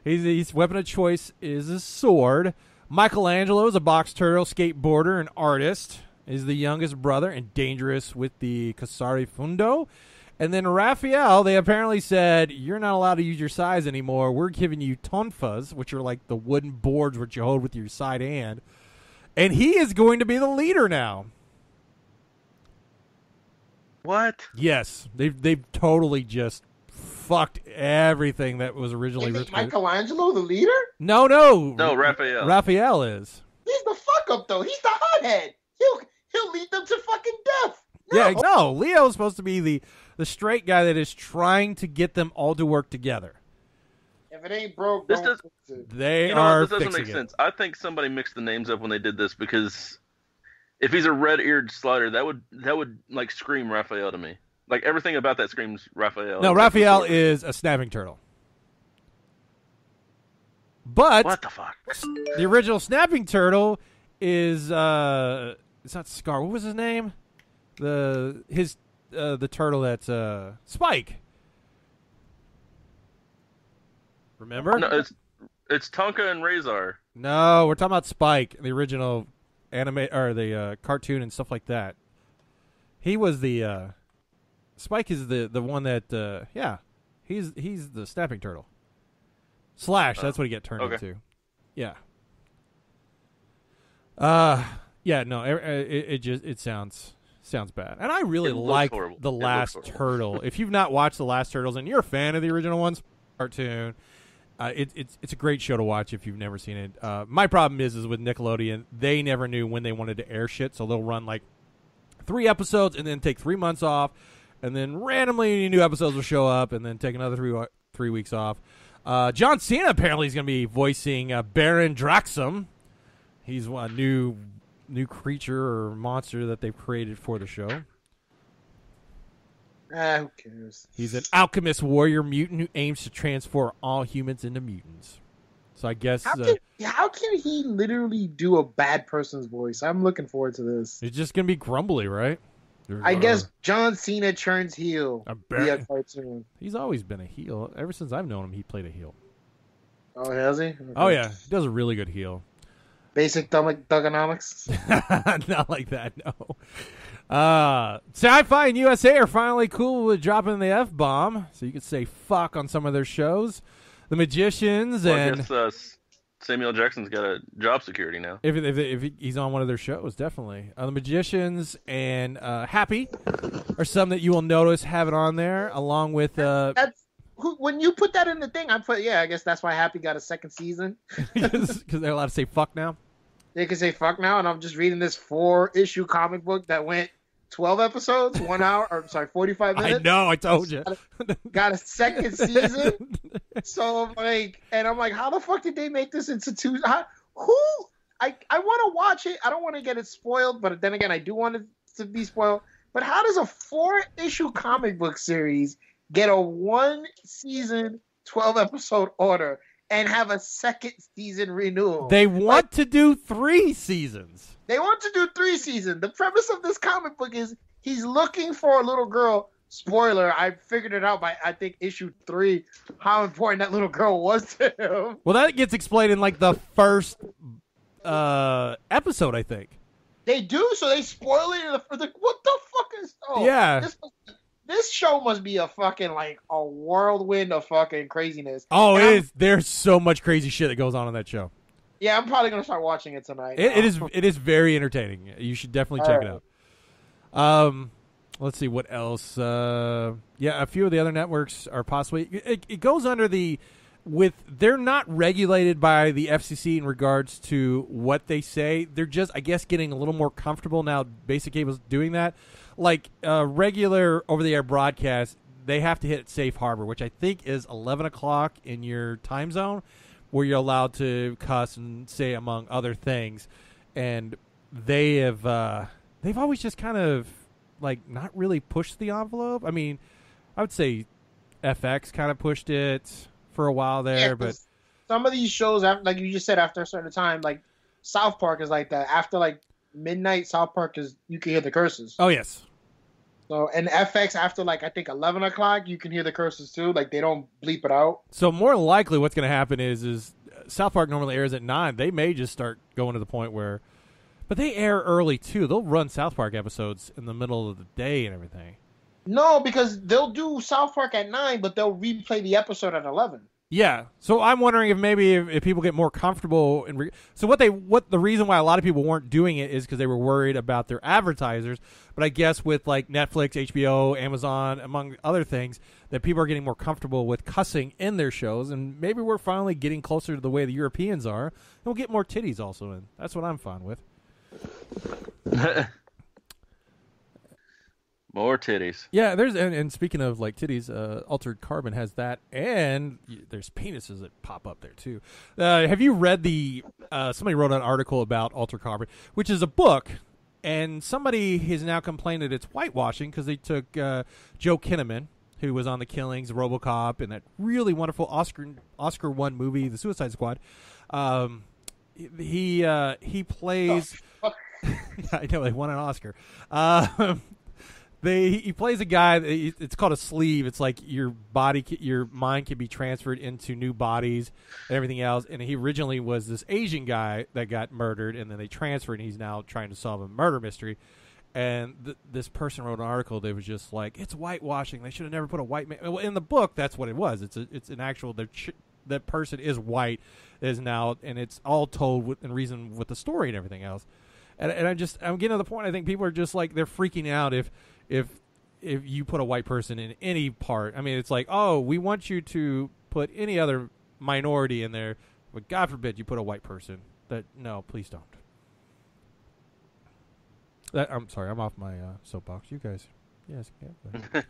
his weapon of choice is a sword. Michelangelo is a box turtle, skateboarder, and artist. He's the youngest brother and dangerous with the Casari Fundo. And then Raphael, they apparently said, you're not allowed to use your size anymore. We're giving you tonfas, which are like the wooden boards which you hold with your side hand. And he is going to be the leader now. What? Yes. They've totally just fucked everything that was originally written. Michelangelo the leader? No. No, Raphael. Raphael is. He's the fuck up, though. He's the hothead. He'll lead them to fucking death. No. Yeah, no. Leo's supposed to be the straight guy that is trying to get them all to work together. If it ain't broke, This don't does- fix it. They You know are what? This doesn't fixing make it. sense. I think somebody mixed the names up when they did this because if he's a red-eared slider, that would like scream Raphael to me. Like everything about that screams Raphael. No, Raphael is a snapping turtle. But What the fuck? the original snapping turtle is it's not Scar. What was his name? The turtle that's Spike. Remember? No, it's Tonka and Razor. No, we're talking about Spike, the original anime or the cartoon and stuff like that. He was the Spike is the one that he's the snapping turtle. Slash, that's what he get turned into. Yeah. Yeah, no, it sounds bad. And I really like the Last Turtle. If you've not watched the Last Turtles and you're a fan of the original ones, cartoon, it's a great show to watch if you've never seen it. My problem is with Nickelodeon, they never knew when they wanted to air shit, so they'll run like 3 episodes and then take 3 months off, and then randomly new episodes will show up, and then take another 3 weeks off. John Cena apparently is going to be voicing Baron Draxum. He's a new creature or monster that they've created for the show. Who cares? He's an alchemist warrior mutant who aims to transform all humans into mutants. So I guess How can he literally do a bad person's voice? I'm looking forward to this. it's just going to be grumbly, right? I guess John Cena turns heel via cartoon. He's always been a heel. Ever since I've known him, he played a heel. Oh, has he? Okay. Oh, yeah. He does a really good heel. Basic thugonomics? Not like that, no. SyFy and USA are finally cool with dropping the F-bomb, so you can say fuck on some of their shows. The Magicians I guess Samuel Jackson's got a job security now. If he's on one of their shows, definitely. The Magicians and Happy are some that you will notice have it on there, along with... when you put that in the thing, I guess that's why Happy got a second season. Because they're allowed to say fuck now? They can say fuck now, and I'm just reading this 4-issue comic book that went 12 episodes, 45 minutes. I know, I told you. Got a second season. So I'm like, how the fuck did they make this into 2? I want to watch it. I don't want to get it spoiled, but then again, I do want it to be spoiled. But how does a 4-issue comic book series get a 1-season, 12-episode order and have a second season renewal? They want to do 3 seasons. They want to do 3 seasons. The premise of this comic book is he's looking for a little girl. Spoiler, I figured it out by, I think, issue 3, how important that little girl was to him. Well, that gets explained in, like, the first episode, I think. They do, so they spoil it. What the fuck is... Oh, yeah. This show must be a fucking, like, a whirlwind of fucking craziness. Oh, it is. There's so much crazy shit that goes on in that show. Yeah, I'm probably going to start watching it tonight. It is very entertaining. You should definitely check it out. Let's see what else. A few of the other networks are possibly... It goes under they're not regulated by the FCC in regards to what they say. They're just, I guess, getting a little more comfortable now. Basic Cable's doing that. Like regular over-the-air broadcast, they have to hit safe harbor, which I think is 11 o'clock in your time zone, where you're allowed to cuss and say among other things. And they've always just kind of like not really pushed the envelope. I mean, I would say FX kind of pushed it for a while there, but some of these shows, like you just said, after a certain time, like South Park is like that. After like midnight, South Park you can hear the curses. Oh yes. So, and FX after like I think 11 o'clock, you can hear the curses too. Like they don't bleep it out. So more likely, what's going to happen is South Park normally airs at 9. They may just start going to the point where, but they air early too. They'll run South Park episodes in the middle of the day and everything. No, because they'll do South Park at 9, but they'll replay the episode at 11. Yeah, so I'm wondering if maybe if people get more comfortable so what the reason why a lot of people weren't doing it is because they were worried about their advertisers. But I guess with like Netflix, HBO, Amazon, among other things, that people are getting more comfortable with cussing in their shows, and maybe we're finally getting closer to the way the Europeans are, and we'll get more titties also in. That's what I'm fine with. More titties. Yeah, there's and speaking of like titties, Altered Carbon has that, and there's penises that pop up there too. Have you read the? Somebody wrote an article about Altered Carbon, which is a book, and somebody has now complained that it's whitewashing because they took Joe Kinnaman, who was on The Killings, RoboCop, and that really wonderful Oscar won movie, The Suicide Squad. He plays. Oh, I know they won an Oscar. He plays a guy. It's called a sleeve. It's like your mind can be transferred into new bodies and everything else. And he originally was this Asian guy that got murdered, and then they transferred, and he's now trying to solve a murder mystery. And this person wrote an article that was just like, it's whitewashing. They should have never put a white man. Well, in the book, that's what it was. It's an actual that person is white is now, and it's all told in reason with the story and everything else. And I'm getting to the point. I think people are just like, they're freaking out if you put a white person in any part. I mean, it's like, oh, we want you to put any other minority in there, but God forbid you put a white person. No, please don't. I'm sorry, I'm off my soapbox. You guys, yes, yeah.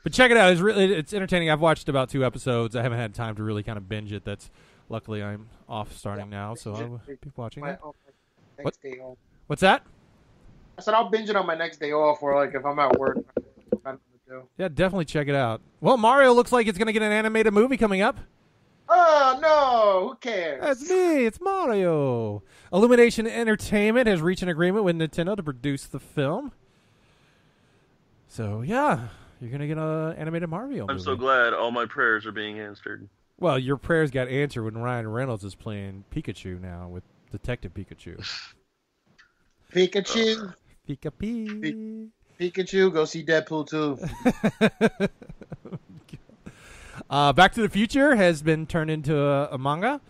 But check it out. It's entertaining. I've watched about 2 episodes. I haven't had time to really kind of binge it. Luckily I'm off starting now, so I'll be watching it. Next day off. What's that? I said I'll binge it on my next day off, or like if I'm at work. Yeah, definitely check it out. Well, Mario looks like it's going to get an animated movie coming up. Oh, no. Who cares? That's me. It's Mario. Illumination Entertainment has reached an agreement with Nintendo to produce the film. So, yeah, you're going to get an animated Mario movie. I'm so glad all my prayers are being answered. Well, your prayers got answered when Ryan Reynolds is playing Pikachu now with Detective Pikachu. Pikachu. Pikachu, go see Deadpool 2. Back to the Future has been turned into a manga.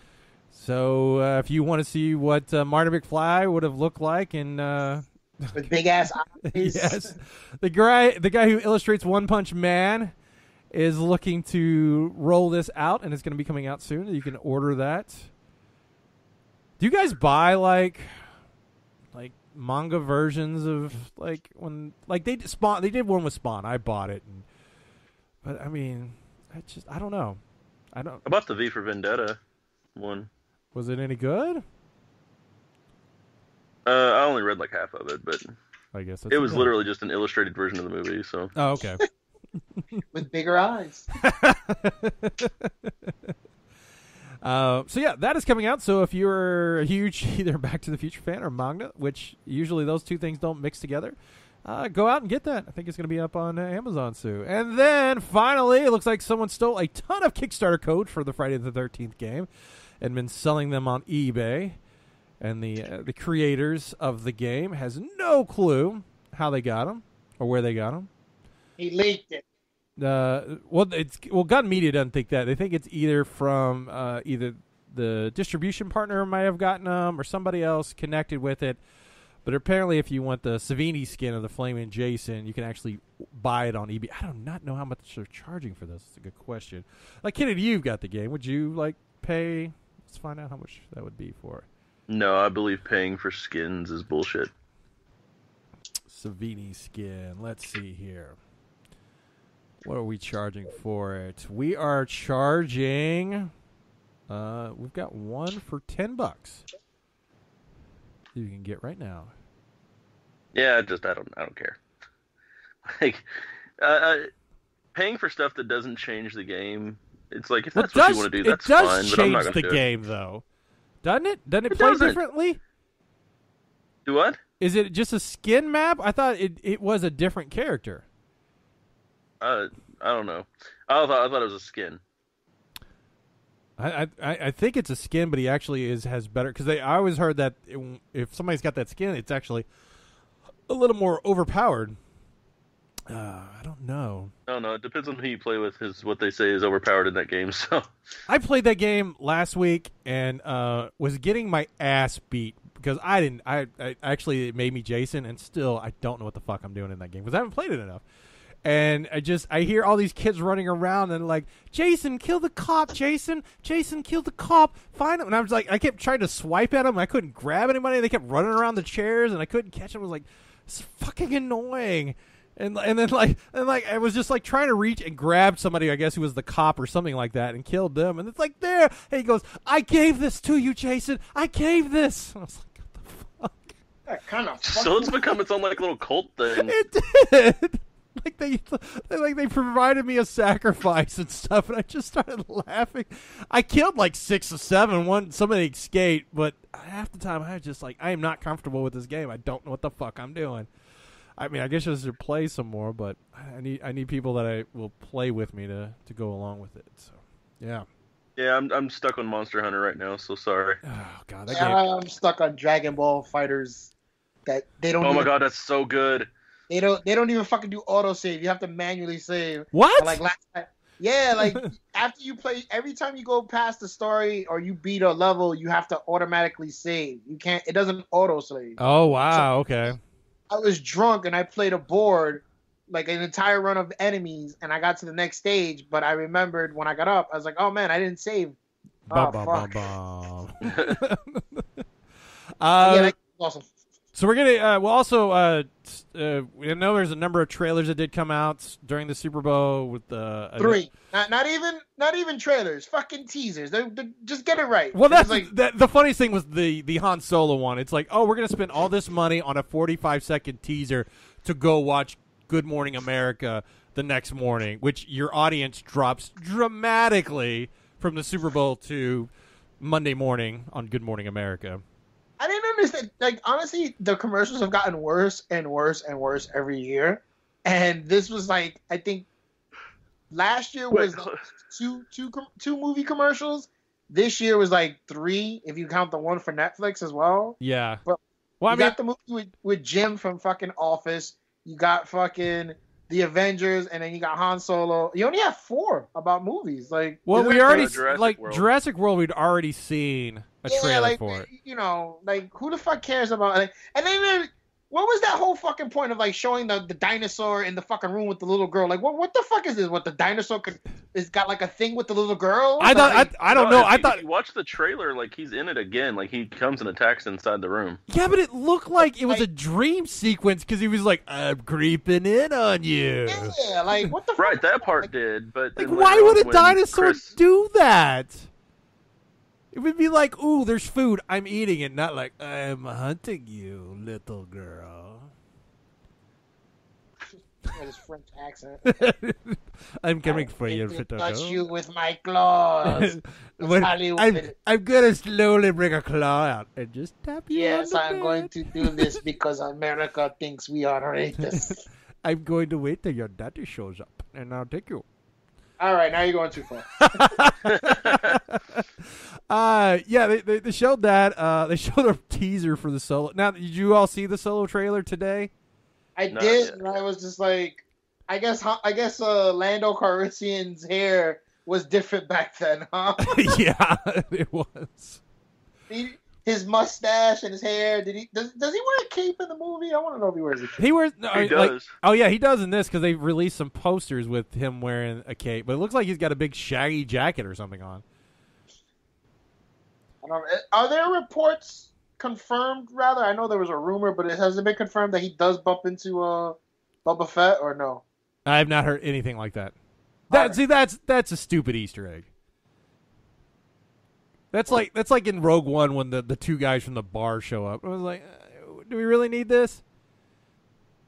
So if you want to see what Marty McFly would have looked like in with big ass eyes. Yes. The guy who illustrates One Punch Man is looking to roll this out, and it's going to be coming out soon. You can order that. Do you guys buy like manga versions of when they did one with Spawn? I bought it, but I mean, I don't know. I bought the V for Vendetta one. Was it any good? I only read like half of it, but I guess it was literally just an illustrated version of the movie. So okay. With bigger eyes. So yeah, that is coming out. So if you're a huge either Back to the Future fan or manga, which usually those two things don't mix together, go out and get that. I think it's going to be up on Amazon soon. And then finally, it looks like someone stole a ton of Kickstarter code for the Friday the 13th game and been selling them on eBay. And the creators of the game has no clue how they got them or where they got them. He leaked it. Gun Media doesn't think that. They think it's either from either the distribution partner might have gotten them or somebody else connected with it. But apparently, if you want the Savini skin of the Flaming Jason, you can actually buy it on eBay. I do not know how much they're charging for this. It's a good question. Like, Kennedy, you've got the game. Would you pay? Let's find out how much that would be for it. No, I believe paying for skins is bullshit. Savini skin. Let's see here. What are we charging for it? We are charging. We've got one for $10. You can get right now. Yeah, I don't care. Paying for stuff that doesn't change the game. It's like if that's what you want to do, that's fine. But I'm not going to do it. It does change the game, though, doesn't it? Doesn't it play differently? Do what? Is it just a skin map? I thought it was a different character. I don't know. I thought it was a skin. I think it's a skin, but he actually has better because I always heard that if somebody's got that skin, it's actually a little more overpowered. I don't know. No, it depends on who you play with. Is what they say is overpowered in that game. So I played that game last week and was getting my ass beat because I didn't. I actually it made me Jason, and still I don't know what the fuck I'm doing in that game because I haven't played it enough. And I hear all these kids running around and like, Jason, kill the cop, Jason, kill the cop, find him. And I was like, I kept trying to swipe at them. I couldn't grab anybody. They kept running around the chairs and I couldn't catch them. I was like, it's fucking annoying. And then I was just like trying to reach and grab somebody, I guess who was the cop or something like that, and killed them. And it's like there, and he goes, "I gave this to you, Jason. I gave this." And I was like, "What the fuck?" That kind of. So it's become its own like little cult thing. It did. They provided me a sacrifice and stuff, and I just started laughing. I killed like 6 or 7. Somebody escaped, but half the time I was just like, I am not comfortable with this game. I don't know what the fuck I'm doing. I mean, I guess I should play some more, but I need people that I will play with me to go along with it. So, yeah. Yeah, I'm stuck on Monster Hunter right now, so sorry. Oh god, that game. I'm stuck on Dragon Ball Fighters. That they don't. Oh my god, that's so good. They don't even fucking do autosave. You have to manually save. What? Like last time. Yeah, like after you play, every time you go past the story or you beat a level, you have to automatically save. You can't. It doesn't auto save. Oh wow. Okay. I was drunk and I played a board, like an entire run of enemies, and I got to the next stage. But I remembered when I got up, I was like, "Oh man, I didn't save." Oh fuck. Yeah, that's awesome. So we're gonna. We'll also. We know there's a number of trailers that did come out during the Super Bowl with the 3. Not even trailers. Fucking teasers. They just get it right. Well, that's like the funniest thing was the Han Solo one. It's like, oh, we're gonna spend all this money on a 45-second teaser to go watch Good Morning America the next morning, which your audience drops dramatically from the Super Bowl to Monday morning on Good Morning America. I didn't understand. Like, honestly, the commercials have gotten worse and worse and worse every year. And this was like, I think last year was like two movie commercials. This year was like 3, if you count the one for Netflix as well. Yeah. But you got the movie with Jim from fucking Office. You got fucking the Avengers, and then you got Han Solo. You only have 4 about movies. Like, well, we already Jurassic World. We'd already seen a trailer for it. You know, like who the fuck cares about? Like, and then what was that whole fucking point of like showing the dinosaur in the fucking room with the little girl? Like, what the fuck is this? What the dinosaur is got like a thing with the little girl? I don't know. I thought if you watch the trailer, like he's in it again. Like he comes and attacks inside the room. Yeah, but it looked like it was a dream sequence because he was like, "I'm creeping in on you." Yeah, like what the fuck? Right, that part did, but like, why would a dinosaur do that? It would be like, "Ooh, there's food. I'm eating it," not like, "I'm hunting you, little girl." His French accent. I'm coming for you, little girl. Touch you with my claws. I'm gonna slowly bring a claw out and just tap you. Yes, I'm going to do this because America thinks we are racist. I'm going to wait till your daddy shows up, and I'll take you. All right, now you're going too far. Yeah, they showed that. They showed a teaser for the Solo. Now, did you all see the Solo trailer today? I did, and I was just like, I guess Lando Calrissian's hair was different back then, huh? Yeah, it was. His mustache and his hair. Does he wear a cape in the movie? I want to know if he wears a cape. He wears. He does. Like, oh yeah, he does in this because they released some posters with him wearing a cape, but it looks like he's got a big shaggy jacket or something on. Are there reports confirmed? Rather, I know there was a rumor, but it hasn't been confirmed that he does bump into Boba Fett, or no? I have not heard anything like that. See, that's a stupid Easter egg. That's like in Rogue One when the 2 guys from the bar show up. I was like, do we really need this?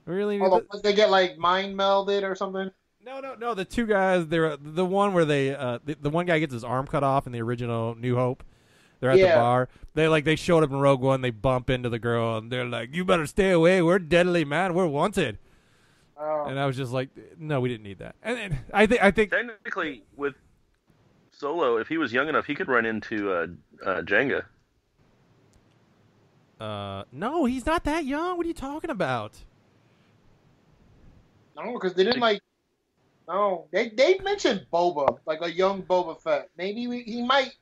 We really need this? Did they get like mind melded or something? No. The 2 guys, they're the one where they the one guy gets his arm cut off in the original New Hope. They're at the bar. They showed up in Rogue One. They bump into the girl and they're like, "You better stay away. We're deadly, man. We're wanted." Oh. And I was just like, "No, we didn't need that." And I think technically with Solo, if he was young enough, he could run into Jenga. No, he's not that young. What are you talking about? No, because they didn't like. No, they mentioned Boba, like a young Boba Fett. Maybe he might.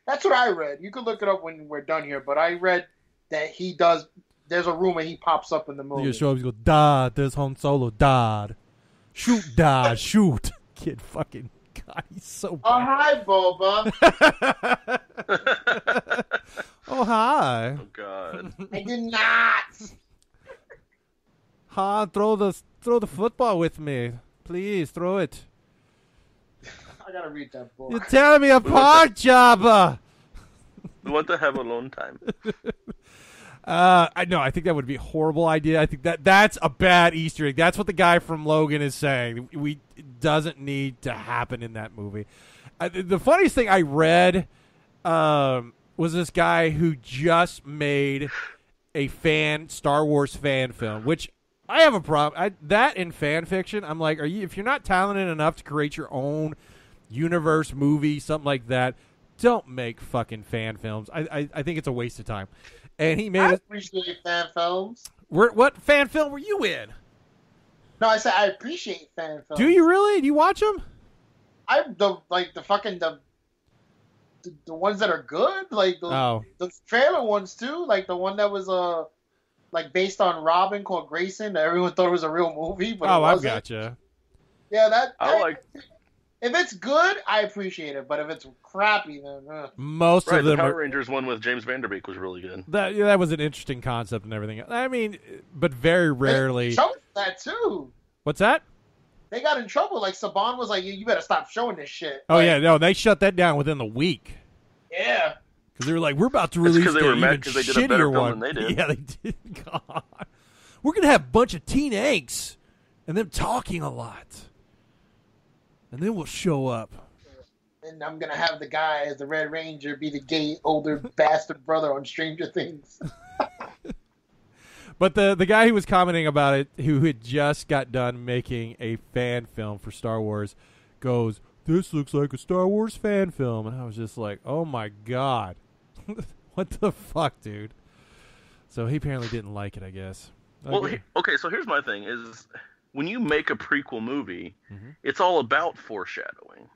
That's what I read. You could look it up when we're done here, but I read that he does. There's a rumor he pops up in the movie. You show up, you go, "Dad, there's Han Solo, Dad. Shoot, Dad, shoot." Kid fucking God, he's so bad. Oh, hi, Boba. Oh, hi. Oh, God. I did not. Han, throw the throw the football with me. Please, throw it. I gotta read that book. You're tearing me apart, Jabba. We want to have alone time. I think that would be a horrible idea. I think that's a bad Easter egg. That's what the guy from Logan is saying. It doesn't need to happen in that movie. The funniest thing I read was this guy who just made a Star Wars fan film, which I have a problem. That in fan fiction, I'm like, if you're not talented enough to create your own universe movie, something like that, don't make fucking fan films. I think it's a waste of time. And he made I appreciate fan films. What fan film were you in? No, I said I appreciate fan films. Do you really? Do you watch them? The ones that are good, like the trailer ones too, like the one that was like based on Robin called Grayson that everyone thought it was a real movie, but it wasn't. I've gotcha. Yeah, I like. If it's good, I appreciate it, but if it's crappy, then most of them. The Power Rangers one with James Vanderbeek was really good. That was an interesting concept and everything. I mean, but very rarely. Trouble for that too. What's that? They got in trouble. Like Saban was like, "You better stop showing this shit." Oh yeah, no, they shut that down within the week. Yeah, because they were like, "We're about to release because they were mad because they did a better film than they did." Yeah, they did. God, we're gonna have a bunch of teen angst and them talking a lot, and then we'll show up. And I'm gonna have the guy as the Red Ranger be the gay older bastard brother on Stranger Things. But the guy who was commenting about it, who had just got done making a fan film for Star Wars, goes, "This looks like a Star Wars fan film," and I was just like, "Oh my god, what the fuck, dude?" So he apparently didn't like it, I guess. Well, okay, so here's my thing: is when you make a prequel movie, it's all about foreshadowing.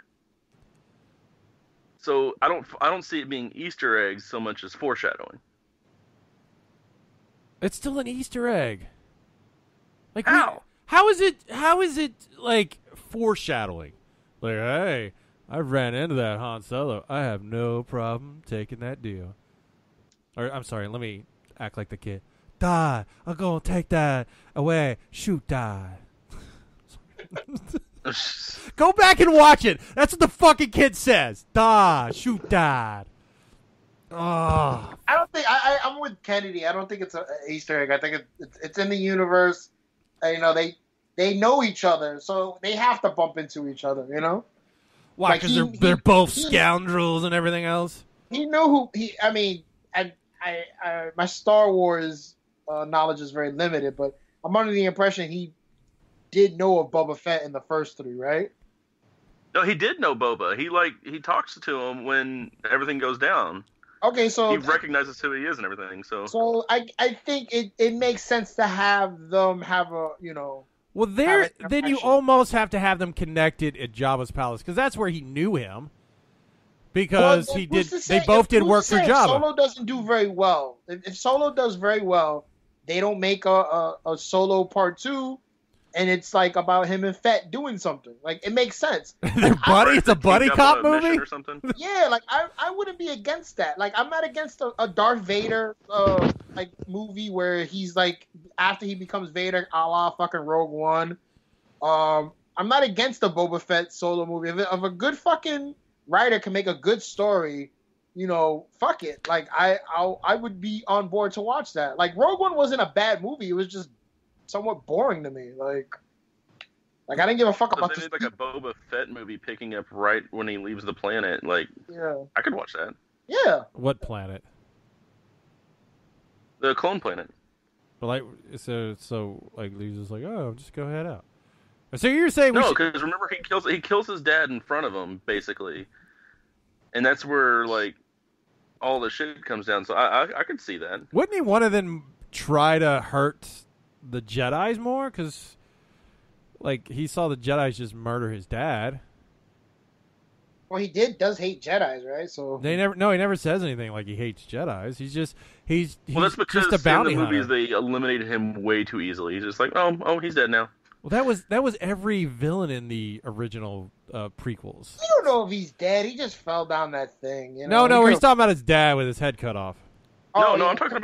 So I don't see it being Easter eggs so much as foreshadowing. It's still an Easter egg. Like how? How is it like foreshadowing? Like, hey, I ran into that Han Solo. I have no problem taking that deal. Or I'm sorry, let me act like the kid. Die. I'm gonna take that away. Shoot, die. Go back and watch it. That's what the fucking kid says. Die. Shoot, die. Oh. I don't think I'm with Kennedy. I don't think it's an Easter egg. I think it's in the universe. They know each other, so they have to bump into each other. You know, why? Because they're both scoundrels and everything else. He knew who he. I mean, my Star Wars knowledge is very limited, but I'm under the impression he did know of Boba Fett in the first three, right? No, he did know Boba. He talks to him when everything goes down. Okay, so he recognizes who he is and everything. So I think it makes sense to have them have a Well, then you almost have to have them connected at Jabba's palace because that's where he knew him. Because they both did work for Jabba. Solo doesn't do very well. If Solo does very well, they don't make a Solo part 2, and it's like about him and Fett doing something. Like it makes sense. It's a buddy cop movie or something. Yeah, like I wouldn't be against that. Like I'm not against a Darth Vader like movie where he's like after he becomes Vader, a la fucking Rogue One. I'm not against the Boba Fett Solo movie. If a good fucking writer can make a good story, fuck it. Like I would be on board to watch that. Like Rogue One wasn't a bad movie. It was just somewhat boring to me. Like I didn't give a fuck about this. Like a Boba Fett movie picking up right when he leaves the planet. Like, yeah, I could watch that. Yeah. What planet? The clone planet. But like, so like, he's just like, oh, just go head out. So you're saying no? Because remember, he kills his dad in front of him, basically, and that's where like all the shit comes down. So I could see that. Wouldn't he one of them try to hurt the Jedis more? Because like he saw the Jedis just murder his dad. Well, he does hate Jedis, right? So he never says anything like he hates Jedis. He's well, that's because just a bounty in the movies hunter. They eliminated him way too easily. He's just like, oh, he's dead now. Well, that was every villain in the original prequels. You don't know if he's dead. He just fell down that thing. No, he's talking about his dad with his head cut off. Oh, No, yeah. I'm talking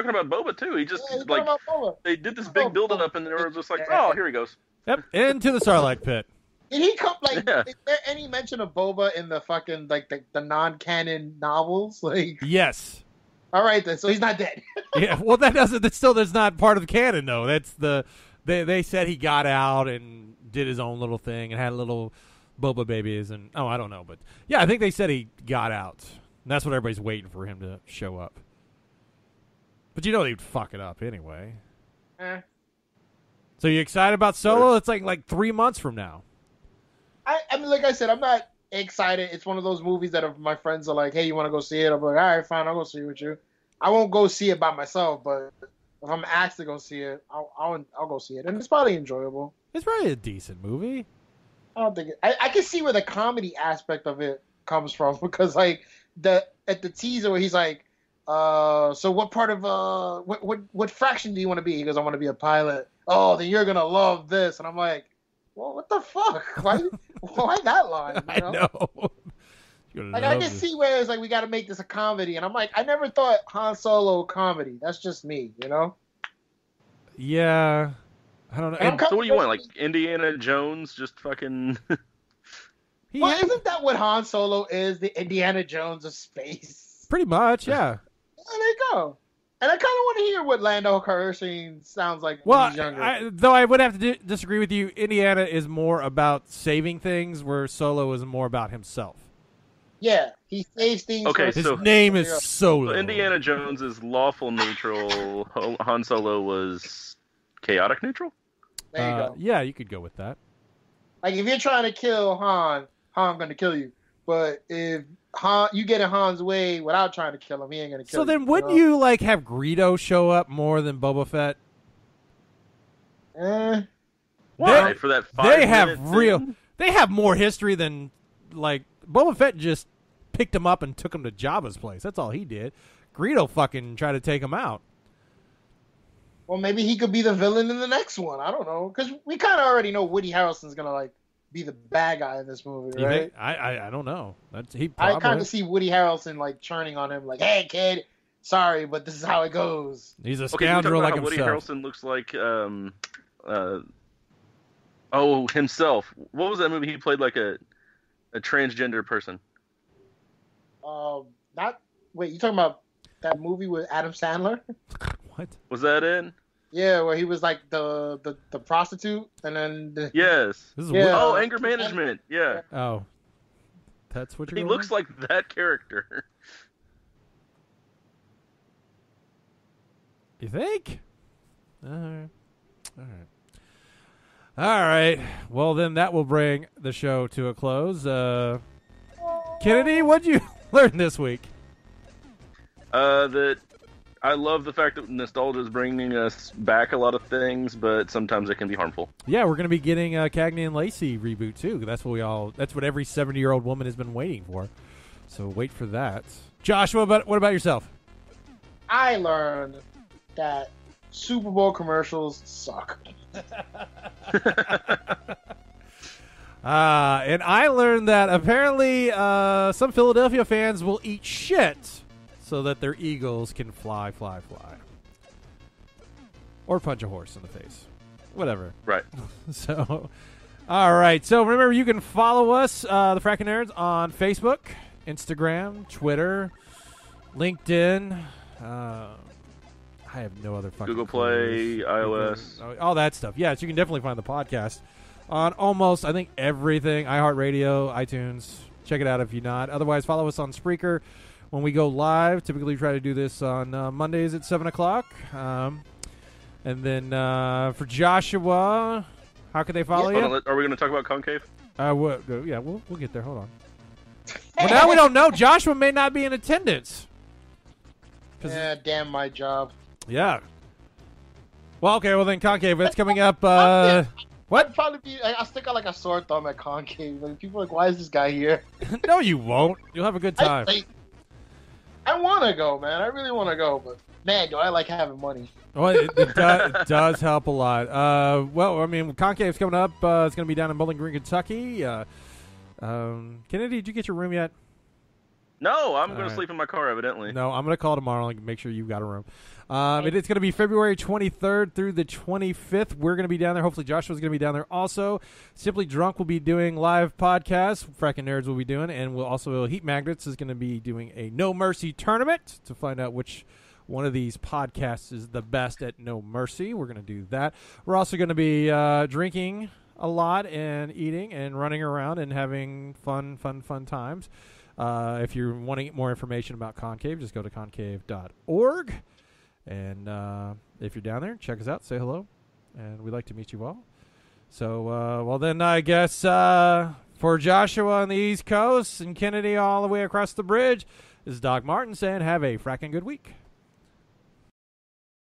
about Boba too. He just Yeah, he's like talking about Boba. they did this big build up, and they were just like, oh, here he goes. Yep, into the Sarlacc pit. Did he come like? Yeah. Is there any mention of Boba in the fucking like the non-canon novels? Like, Yes. all right then, so he's not dead. Yeah. Well, that's not part of the canon though. That's they said he got out and did his own little thing and had little Boba babies and I don't know, but yeah, I think they said he got out. And that's what everybody's waiting for him to show up. But you know they'd fuck it up anyway. So you excited about Solo? It's like 3 months from now. I mean, like I said, I'm not excited. It's one of those movies that if my friends are like, "Hey, you want to go see it?" I'm like, "All right, fine, I'll go see it with you." I won't go see it by myself, but if I'm asked to go see it, I'll go see it, and it's probably enjoyable. It's probably a decent movie. I don't think I can see where the comedy aspect of it comes from because like at the teaser where he's like, so what part of what fraction do you want to be? He goes, I want to be a pilot. Oh, then you're gonna love this, and I'm like, well, what the fuck? Why that line? You know? I know. Like I can see where it's like we got to make this a comedy, and I'm like, I never thought Han Solo comedy. That's just me, you know. Yeah, I don't know. And So what do you want? Like Indiana Jones, just fucking. Well, isn't that what Han Solo is? The Indiana Jones of space. Pretty much, yeah. There you go. And I kind of want to hear what Lando Calrissian sounds like Well, when he's younger. though I would have to disagree with you. Indiana is more about saving things, where Solo is more about himself. Yeah, he saves things. Okay, for His so- name is Solo. So Indiana Jones is lawful neutral. Han Solo was chaotic neutral. There you go. Yeah, you could go with that. Like if you're trying to kill Han gonna kill you. But if you get in Han's way without trying to kill him, he ain't gonna kill you. So then, wouldn't you like have Greedo show up more than Boba Fett? Why? For that 5 They have minute real. thing? They have more history than like Boba Fett. Just picked him up and took him to Jabba's place. That's all he did. Greedo fucking tried to take him out. Well, maybe he could be the villain in the next one. I don't know, because we kind of already know Woody Harrelson's gonna like be the bad guy in this movie, You right? think? I don't know. That's he. I Probably. kind of see Woody Harrelson like churning on him, like, "Hey, kid, sorry, but this is how it goes." He's a Okay, can we talk scoundrel about like how Woody himself. Harrelson looks like himself. What was that movie? He played like a transgender person. Wait, you talking about that movie with Adam Sandler? What? Was that it? Yeah, where he was like the prostitute, and then Yes. This is Yeah. Oh, anger management. Yeah. Oh, that's what you're. He going looks with? like that character. You think? All right. All right. All right. Well, then that will bring the show to a close. Kennedy, what'd you learn this week? That I love the fact that nostalgia is bringing us back a lot of things, but sometimes it can be harmful. Yeah, we're going to be getting a Cagney and Lacey reboot too. That's what every 70-year-old woman has been waiting for. So wait for that. Josh, what about yourself? I learned that Super Bowl commercials suck. And I learned that apparently some Philadelphia fans will eat shit so that their Eagles can fly. Or punch a horse in the face. Whatever. Right. So, all right. So remember, you can follow us, the Frackin' Nerds, on Facebook, Instagram, Twitter, LinkedIn. I have no other fucking Google Play, clues. iOS. All that stuff. Yes, you can definitely find the podcast on almost, I think, everything. iHeartRadio, iTunes. Check it out if you're not. Otherwise, follow us on Spreaker when we go live. Typically, we try to do this on Mondays at 7 o'clock. And then for Joshua, how can they follow you? Hold on, are we going to talk about Concave? We'll get there. Hold on. Well, now we don't know. Joshua may not be in attendance. Yeah, damn my job. Yeah. Well, okay. Well, then Concave, that's coming up. What? I'd probably be. I stick out like a sore thumb at Concave. Like people are like, why is this guy here? No, you won't. You'll have a good time. I want to go, man. I really want to go, but man, do I like having money. Well, it does help a lot. Well, I mean, Concave's coming up. It's going to be down in Bowling Green, Kentucky. Kennedy, did you get your room yet? No, I'm going right. to sleep in my car, evidently. No, I'm going to call tomorrow and make sure you've got a room. It's going to be February 23rd through the 25th. We're going to be down there. Hopefully Joshua's going to be down there also. Simply Drunk will be doing live podcasts. Frackin' Nerds will be doing. And we'll also, Heat Magnets is going to be doing a No Mercy tournament to find out which one of these podcasts is the best at No Mercy. We're going to do that. We're also going to be drinking a lot and eating and running around and having fun times. If you're wanting more information about Concave, just go to concave.org. And if you're down there, check us out. Say hello. And we'd like to meet you all. So, well, then I guess for Joshua on the East Coast and Kennedy all the way across the bridge, this is Doc Martin saying have a fracking good week.